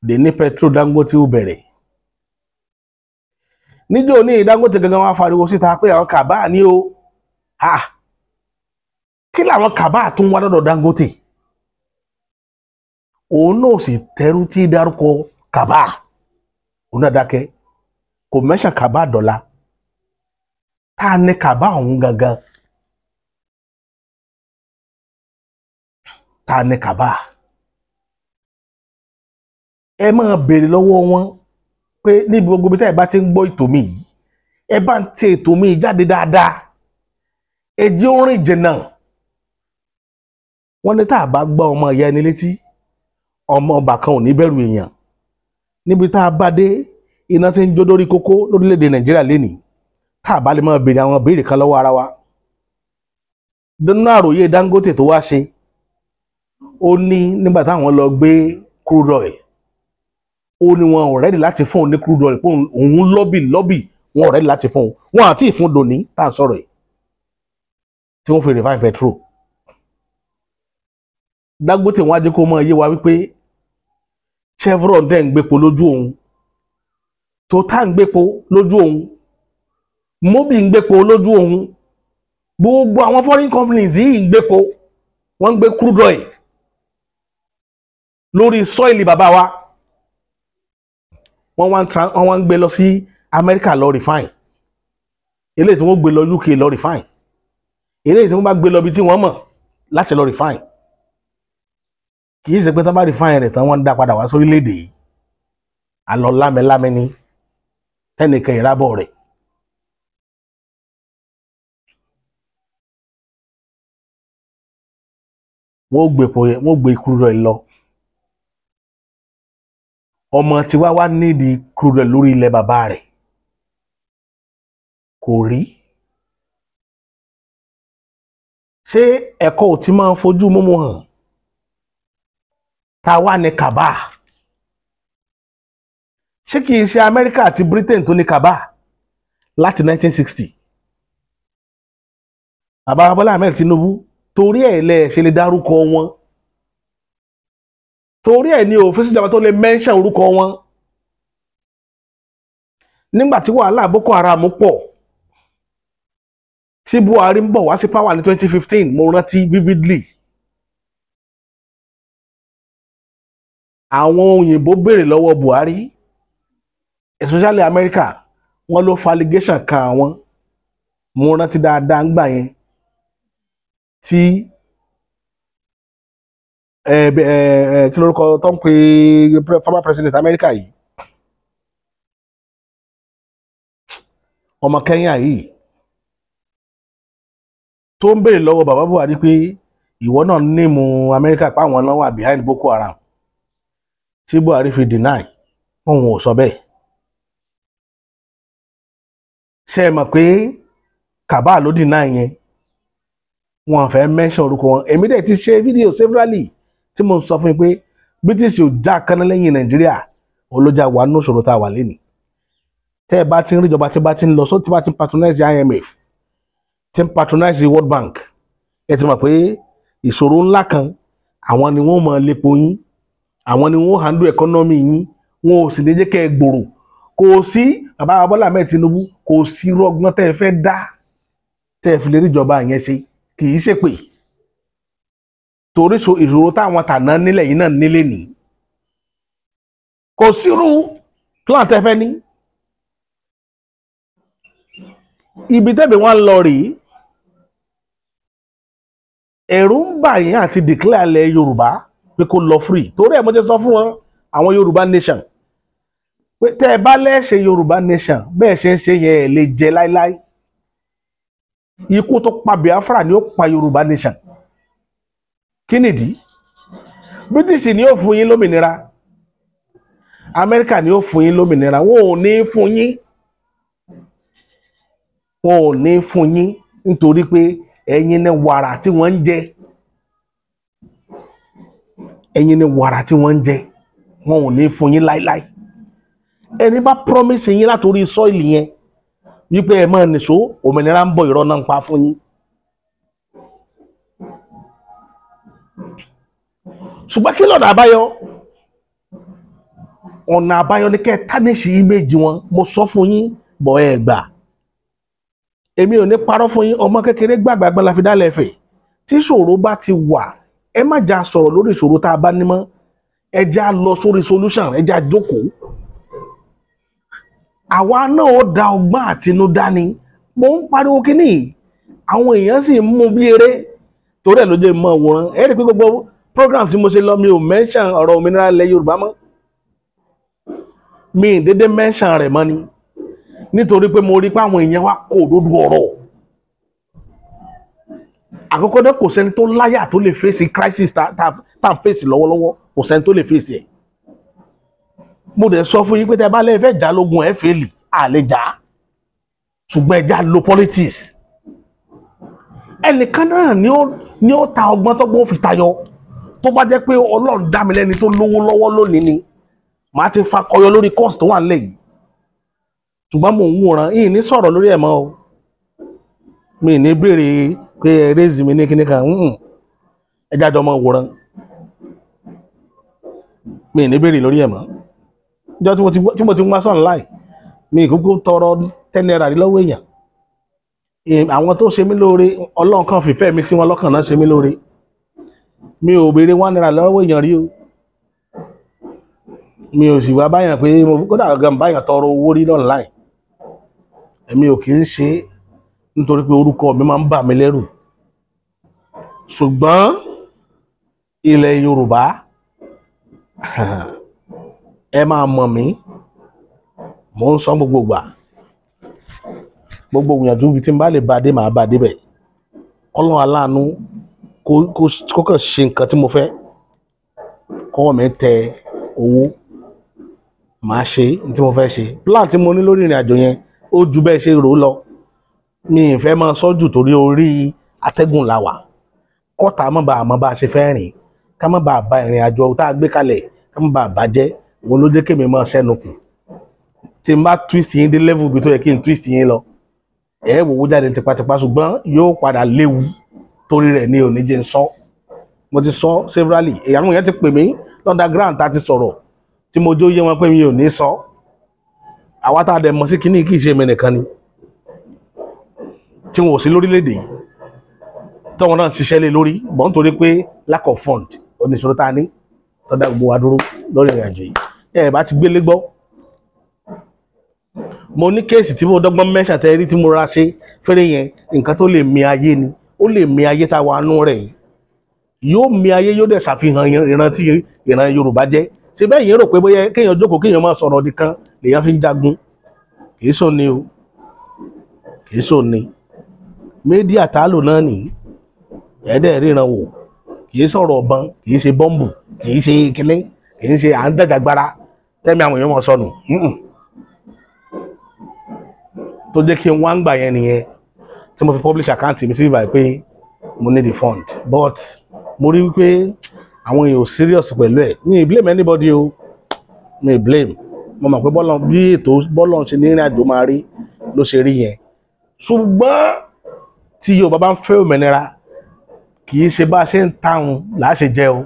Dè ní petro Dangote ó bẹ̀rẹ̀. Níjọ́ ní Dangote gangan wá fariwo síta pé àwọn Kaba ní o, kí làwọn Kaba tún wá lọ́dọ̀ Dangote? Òun náà sì tẹrú tí dárúkọ Kaba, òun náà dákẹ́, kò mẹ́ṣà Kaba dọ́là. Ta ní Kaba òun gangan? Ta ní Kaba? Ẹ máa béèrè lọ́wọ́ wọn pé níbi gbogbo bí tẹ́ ẹ bá ti ń gbọ́ ètò mi yìí, ẹ bá ń tẹ ètò mi jáde dáadáa, ẹ jẹ́ ó rìn jìnnà. Wọ́n ní tá a bá gbọ́ ọmọ ìyá ẹni létí, ọmọ ọba kan ò ní bẹ̀rù èèyàn. Níbi tá a bá dé, iná ti ń jó lórí kókó lórílẹ̀‐èdè Nàìjíríà lénìí, tá a bá lè máa béèrè àwọn béèrè kan lọ́wọ́ ara wa. Nínú àròyé Dangote tó wá ṣe, ó ní nígbà táwọn lọ gbé crude oil, ó ní wọn ò rẹ́dì láti fún òun ní crude oil, òun lọ́bì wọn ò rẹ́dì láti fún òun, wọn àti ìfún dòní tá à ń sọ̀rọ̀ yìí tí wọ́n fi refine petrol. Dangote wọn á jẹ́ kó mọ̀ yé wa wípé Chevron dẹ̀ ń gbépo lójú òun, Total ń gbépo lójú òun, Mobil ń gbépo lójú òun, gbogbo àwọn foreign companies yìí ń gbépo, wọ́n ń gbé crude oil lórí sọ́ìlì bàbá wa, wọ́n wá ń gbé lọ sí Amẹ́ríkà lọ refine, eléyìí tí wọ́n gbé lọ UK lọ refine, eléyìí tí wọ́n bá gbé lọ bí tí wọ́n mọ̀ láti lọ refine kì í ṣe pé tán bá refine rẹ̀ tán wọ́n ń dá padà wá sórílẹ̀-èdè yìí àlọ́ lámẹ́lámẹ́ ní tẹ́nìkan ìrábọ̀ rẹ̀. wọ́n gbé crude oil lọ ọmọ tiwa wá nídìí crude oil lórí ilẹ̀ bàbá rẹ̀ kò rí. ṣé ẹ̀kọ́ ò ti máa ń fojú múmu hàn ta wá ní kàbá? ṣé kì í ṣe Amẹ́ríkà àti Britain tó ní kàbá láti 1960? bàbá Bọ́lá Ahmed Tinubu torí ẹ̀ lẹ ṣe lè dárúkọ wọn, torí ẹ̀ ní òfin síjọba tó lè mẹ́ńṣàn orúkọ wọn. nígbà tí wàhálà Boko Haram pọ̀ tí Buhari ń bọ̀ wá sí power ní 2015 mo rántí vividly. àwọn òyìnbó béèrè lọ́wọ́ Buhari especially America wọ́n ló fa allegation kan àwọn, mo rántí dáadáa ń gbà yẹn tí kí lórúkọ tó ń pe former president America yìí, ọmọ Kenya yìí, tó ń béèrè lọ́wọ́ bàbá Buhari pé ìwọ náà ní mu America pa àwọn náà wà behind Boko Haram, tí Buhari fi deny òun ò sọ bẹ́ẹ̀. ṣé ẹ mọ̀ pé kàbá ló deny yẹn, wọn fẹ́ mention orúkọ wọn. èmi dẹ̀ ti ṣe fídíò severally tí mo sọ fún yín pé British ò já kaná lẹ́yìn Nàìjíríà, olójà wà nínú ìṣòro tá a wà lẹ́nìí. tẹ́ ẹ bá ti ń rí ìjọba tí bá ti ń lọ sóò tí bá ti ń patronize IMF tí ń patronize World Bank, ẹ ti mọ̀ pé ìṣòro ńlá kan àwọn ni wọ́n mọ̀ lépo yín, àwọn ni wọ́n handle economy yín, wọn ò sì ní jẹ́ kẹ́ ẹ gbòòrò. kò sí bàbá Bọ́lá Ahmed Tinubu kò sí rọgbọ́n tẹ́ ẹ fẹ́ dá tẹ́ ẹ fi lè rí ìjọba yẹn ṣe, kì í ṣe pé torí ìṣòro táwọn tàná nílẹ̀ yìí náà nílé ní kò sírú plan tẹ́ fẹ́ ní. ibi tẹ́bi wọn lọ rèé, ẹ̀rù ń bà yín àti declare ilẹ̀ Yorùbá pé kó lọ free. torí ẹ̀ mo ti sọ fún wọn àwọn Yorùbá nation pé tẹ́ ẹ bá lẹ́ṣẹ̀ Yorùbá nation bẹ́ẹ̀ ṣe ń ṣe yẹn ẹ̀ lè jẹ láíláí. ikú tó pa Biafra ni ó pa Yorùbá nation. kí nìdí? British ni ó fún yín lómìnira, Amẹ́ríkà ni ó fún yín lómìnira, wọn ò ní fún yín, wọn ò ní fún yín nítorí pé ẹ̀yin ni wàrà tí wọ́n ń jẹ, ẹ̀yin ni wàrà tí wọ́n ń jẹ, wọn ò ní fún yín láíláí. ẹni bá promise yín látòrí sọ́ìlì yẹn wípé ẹ máa nìṣó òmìnira ń bọ̀, irọ́ náà ń pa fún yín. ṣùgbọ́n kí lọ́nà àbáyọ? ọ̀nà àbáyọ ní kẹ́ ẹ tánìṣì íméjì wọn. mo sọ fún yín bọ̀ ẹ gbà. èmi ò ní parọ́ fún yín, ọmọ kékeré gbàgbàgbà la fi dálẹ̀ ẹ̀fẹ̀. tí ìṣòro bá ti wà ẹ má já sọ̀rọ̀ lórí ìṣòro tá a bá ní mọ́, ẹ já lọ sórí solution, ẹ já jókòó. àwa náà ó da ọgbọ́n àtinúdá ni. mo ń pariwo kíní, àwọn èèyàn sì ń mú bí eré, torí ẹ̀ ló jẹ́ mọ́ òwòrán. ẹ rí i pé gbogbo program tí mo ṣe lọ mi ò mention ọ̀rọ̀ òmìnira ilẹ̀ Yorùbá mọ́, mi ì dédé mention rẹ̀ mọ́ ni, nítorí pé mo rí pé àwọn èèyàn wa kò òdodo ọ̀rọ̀. àkọ́kọ́ dé kò sẹ́ni tó láyà tó lè fèsì crisis tá à ń fèsì lọ́wọ́lọ́wọ́, kò sẹ́ni tó lè fèsì ẹ̀. mo dẹ̀ sọ fún yín pé tẹ́ bá lè fẹ́ jà lógun ẹ̀ fèlì àlè jà, ṣùgbọ́n ẹ já lo politics. ẹnìkan náà ni ó ta ọgbọ́n tọ́gbọ́n fi tayọ. tó bá jẹ́ pé Ọlọ́run dá mi lẹ́ni tó lówó lọ́wọ́ lónìí ni màá ti fakọyọ lórí course tó wà nílẹ̀ yìí. ṣùgbọ́n mò ń wòran yìí ní sọ̀rọ̀ lórí ẹ̀ mọ́ o, mi ní béèrè pé ẹ raise mi ní kíní kan, ẹ jájọ mọ́ wòran, mi ní béèrè lórí ẹ̀ mọ́. ìjọ tí mo ti wá sọ̀rọ̀ láì mi kúkú tọrọ 10 naira rí lọ́wọ́ èèyàn. àwọn tó ṣe mí lóore Ọlọ́run kan fìfẹ́ mi sí wọn lọ́kàn náà ṣe mí lóore. mi ò béèrè 1 naira lọ́wọ́ èèyàn rí o. mi ò sì wá báyàn pé mo kódà gan báyàn tọrọ owó rí online. èmi ò kì í ṣe nítorí pé orúkọ mi máa ń bà mí lẹ́rù ṣùgbọ́n ilẹ̀ Yorùbá ẹ máa mọ̀ mí, mò ń sọ gbogbo ìgbà, gbogbo ìyànjú ibi tí n bá lè bá dé màá bá débẹ̀. Kọ́lọ́run aláàánú kó kàn ṣe nǹkan tí mo fẹ́, kọ́wọ́ mi tẹ owó, màá ṣe ní tí mo fẹ́ ṣe. Plan tí mo ní lórí ìrìn àjò yẹn ó ju bẹ́ẹ̀ ṣe rò ó lọ. Mi ì fẹ́ máa sọ́jù torí orí atẹ́gùn la wà. Kọ́ta má bàa mọ bá a ṣe fẹ́ rìn, ká má bàa ba ìrìn àjò tá a gbé kalẹ̀, ká má bàa bàjẹ́. Òun ló jẹ́ kémi máa ṣẹ́nu kù. Tí n bá twist yín dé level bí tó yẹ kí n twist yín lọ, ẹ wò ó jáde tipátipá, ṣùgbọ́n yóò padà léwu torí rẹ̀ ní òní jẹ́ ń sọ. Mo ti sọ severally, àwọn èèyàn ti pè mí underground tá a ti sọ̀rọ̀ tí mo jó yé wọn pé mi ò ní sọ. Àwa tá a dẹ̀ mọ̀ sí kíní kì í ṣe mi nìkan ni tí wọn ò sí lórílẹ̀‐èdè yìí tí wọn náà ṣiṣẹ́ lé lórí, bọ́n nítorí pé lack of fund oníṣòro tá a ní tó dá gbogbo wa dúró lórí ìrìn àjò yìí. Ẹ bá ti gbélé gbọ́. Mo ní kéèsì tí mo dọ́gbọ́n mẹ́ṣà tẹ́ rí tí mo ra ṣe fẹ́rẹ̀ yẹn, nǹkan tó lè mi ayé ni, ó lè mi ayé tá a wà nú rẹ̀ yìí, yóò mi ayé, yóò dẹ̀ ṣàfihàn ìran tí ìran Yorùbá jẹ́. Ṣé bẹ́ẹ̀ yẹn rò pé bóyá kéèyàn jókòó kéèyàn máa sọ̀rọ̀ nìkan lèèyàn fi ń jagun? Kìí sọ ni o, kìí sọ ni. Mídíà tá a lò náà nìyí, ẹ̀ẹ́dẹ̀ ríran wò, kìí sọ̀rọ̀ ọ̀bọ̀n, kìí ṣe bọ́ǹbù, kìí ṣe kíní, kìí ṣe à ń dàjàgbara tẹ́mi àwọn èèyàn mọ̀ sọnù. Tó jẹ́ kí n wá ń gbà yẹn nìyẹn tí mo fi publish account mi sí ibà pé mo need the fund, but mo rí wípé àwọn èèyàn ò serious pẹ̀lú ẹ̀. Mi ì blame anybody o, mi ì blame. Mo mọ̀ pé bí ètò bọ́lọ̀ ṣe ní ìrìn àjò máa rí ló ṣe rí yẹn. Ṣùgbọ́n tí Yorùbá bá ń fẹ́ òmìnira, kì í ṣe bá a ṣe ń táwọn láṣẹ jẹ́ o.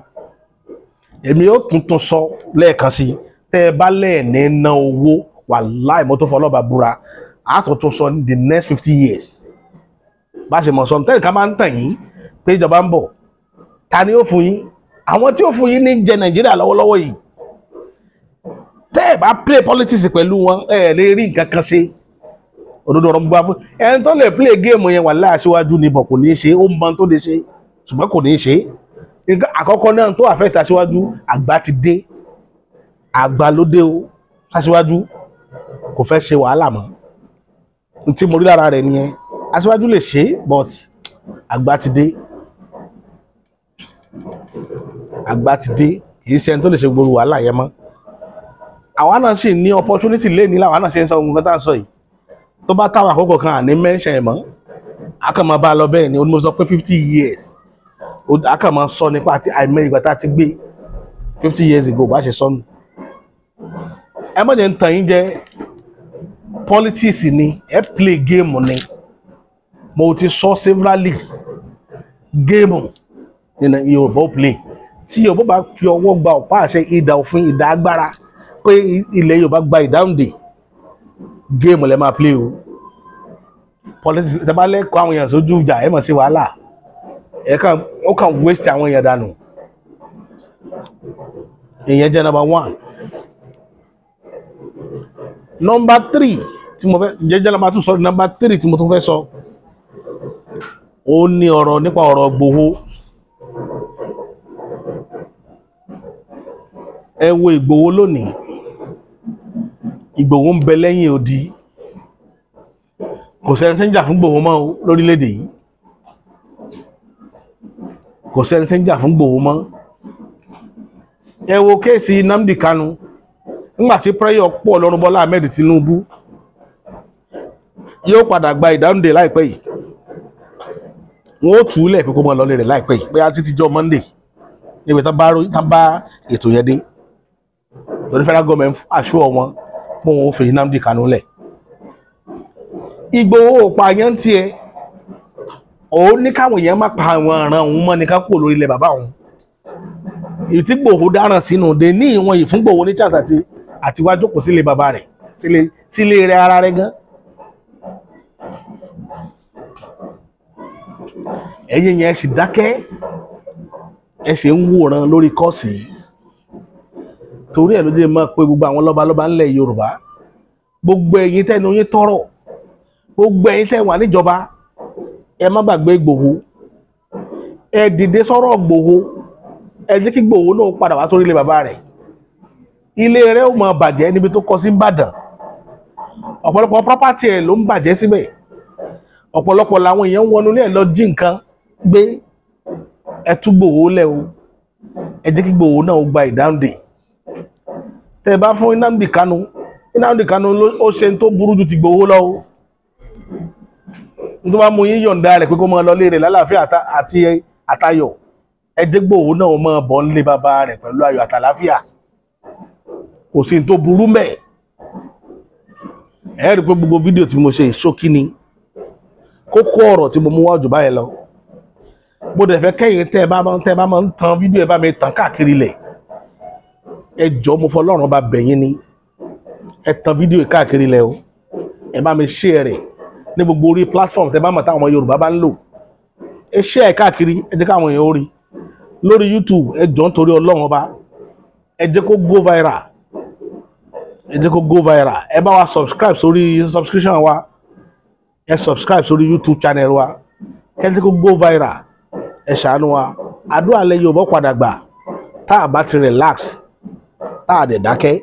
Èmi ó tuntun sọ lẹ́ẹ̀kan sí, tẹ́ ẹ bá lẹ́ẹ̀ní ná owó, wàláì mo tó fọlọ́ba búra, a tuntun sọ ní the next 50 years. Bá ṣe mọ̀ sọ tẹ́lẹ̀ ká máa ń tàn yín pé ìjọba ń bọ̀, ta ni ó fún yín? Àwọn tí ó fún yín ní jẹ Nàìjíríà lọ́wọ́lọ́wọ́ yìí. Tẹ́ ẹ bá play politics pẹ̀lú wọn, ẹ lè rí nǹkan kan ṣe. Òdodo ọ̀rọ̀ gbogbo fún ẹni tó lè play game yẹn, wàláì aṣíwájú ni bọ̀, kò ní í ṣe, ó mọ tó lè ṣe, ṣùgbọ́n kò ní í ṣe. Àkọ́kọ́ náà tó affect aṣíwájú, àgbà ti dé, àgbà ló dé o. Aṣíwájú kò fẹ́ ṣe wàhálà mọ́. Tí mo rí lára rẹ̀ nìyẹn. Aṣíwájú lè ṣe, but àgbà ti dé, àgbà ti dé, kì í ṣe ẹni tó lè ṣe gbogbo wàhálà yẹn mọ́. Àwa náà sì ní opportunity lẹ́ni láwa náà ṣe ń sọ nǹkan tá à ń sọ yìí. Tó bá táwọn àkókò kan àní mention ẹ̀ mọ́, a kàn máa bá a lọ bẹ́ẹ̀ ni. Ó ní mo sọ pé 50 years, a kàn máa sọ nípa àti àìmọ̀ ìgbà tá a ti gbé 50 years ago bá ṣe sọnù. Ẹ má jẹ́ ń tàn yín jẹ, politics ni, ẹ play game ni. Mo ti sọ severally, game ní Yorùbá ó play. Tí Yorùbá bá fi ọwọ́ gba ọ̀pá àṣẹ, ìdá òfin, ìdá agbára, pé ilẹ̀ Yorùbá gba ìdáhùndè, game lẹ máa play o. Politics tẹ́ bá lẹ́kọ̀ọ́ àwọn èèyàn sójú ìjà, ẹ mọ̀ sí wàhálà, ó kàn waste àwọn èèyàn dànù. Ìyẹn jẹ́ number 1. Number 3 tí mo fẹ́ jẹ́jẹ́ number 2 sọ, number 3 tí mo tún fẹ́ sọ, ó ní ọ̀rọ̀ nípa ọ̀rọ̀ Ìgbòho. Ẹ wo Ìgbòho lónìí, Ìgbòho ń bẹ lẹ́yìn odi, kò sẹ́ni tí ń jà fún Ìgbòho mọ́ lórílẹ̀‐èdè yìí, kò sẹ́ni tí ń jà fún Ìgbòho mọ́. Ẹ wo kéèsì Nnamdi Kanu, nígbàtí pressure pọ̀ lọ́rùn Bọ́lá Ahmed Tinubu, yóò padà gba ìdáhùndè láìpẹ́ yìí. Wọ́n ó túlẹ̀ pé kó mọ́ lọ́lẹ̀ rẹ̀ láìpẹ́ yìí, bóyá títí jọ Monday níbi tán bá ètò yẹn dé. Torí federal government aṣọ wọn pé wọn ò fi Nnamdi Kanu lẹ̀. Ìgbòho pààyàn tiẹ̀, òun ní káwọn èèyàn má pa àwọn ọ̀ràn òun mọ́ ní ká kúrò lórí ilẹ̀ bàbá òun. Èyí tí Ìgbòho dáràn sínú dé ní ìwọ̀n yìí fún Ìgbòho ní chance àti wá jókòó sílé bàbá rẹ̀, sílé rẹ̀ ara rẹ̀ gan. Ẹ̀yin yẹn sì dákẹ́, ẹ sì ń wòran lórí kọ́ọ̀sì yìí. Torí ẹ̀ ló dé máa pé gbogbo àwọn lọ́balọ́ba ńlẹ̀ Yorùbá, gbogbo ẹ̀yin tẹ́nu yín tọ́rọ̀, gbogbo ẹ̀yin tẹ́ wà níjọba, ẹ má gbàgbé Ìgbòho. ẹ dìde sọ̀rọ̀ Ìgbòho, ẹ jẹ́ kí Ìgbòho náà padà wá sórí ilé bàbá rẹ̀. Ilé rẹ̀ ó máa bàjẹ́ níbi tó kọ́ sí Ìbàdàn, ọ̀pọ̀lọpọ̀ property ẹ̀ ló ń bàjẹ́ síbẹ̀, ọ̀pọ̀lọpọ̀ làwọn èèyàn wọnú ilé ẹ̀ lọ jí nǹkan gbé. Ẹ tú Ìgbòho lẹ̀ o, ẹ jẹ́ kí Ìgbòho náà ó gba ìdáǹdè. Tẹ́ ẹ bá fún Nnamdi Kanu ó ṣe tó burú ju ti Ìgbòho lọ o. Tó bá mú yín yọ̀ǹda rẹ̀ pé kó máa lọ lé rẹ̀ lálàáfíà àti àtayọ̀, ẹ jẹ́ Ìgbòho náà máa bọ̀ nílé bàbá rẹ̀ pẹ̀lú ayọ̀ àtàláfíà, kò sí tó burú mẹ́. Ẹ rí pé gbogbo fídíò tí mo ṣe ṣókí ni, kókó ọ̀rọ̀ tí mo mú wá jù báyẹn lọ. Mo dẹ̀ fẹ́ kẹ́yìn tẹ́ ẹ bá máa ń tan fídíò, ẹ bá mi tàn káàkiri lẹ̀. Ẹ jọ̀ọ́ mo fọlọ́run bá bẹ̀ yín ni, ẹ tan fídíò káàkiri lẹ̀ o, ẹ bá mi share rẹ̀ ní gbogbo orí platform tẹ́ bá mọ̀ táwọn Yorùbá bá ń lò. Ẹ share káàkiri, ẹ jẹ́ káwọn èèyàn ó rí. Lórí YouTube, ẹ jọ̀ọ́ nítorí Ọlọ́run ọba, ẹ jẹ́ kó go viral, ẹ jẹ́ kó go viral. Ẹ bá wa subscribe sórí subscription wa, ẹ subscribe sórí YouTube channel wa, kẹ́ jẹ́ kó go viral. Ẹ ṣàánú wa, àdúrà lẹ Yorùbá padà gbà tá a bá ti relax, tá a dẹ̀ dákẹ́.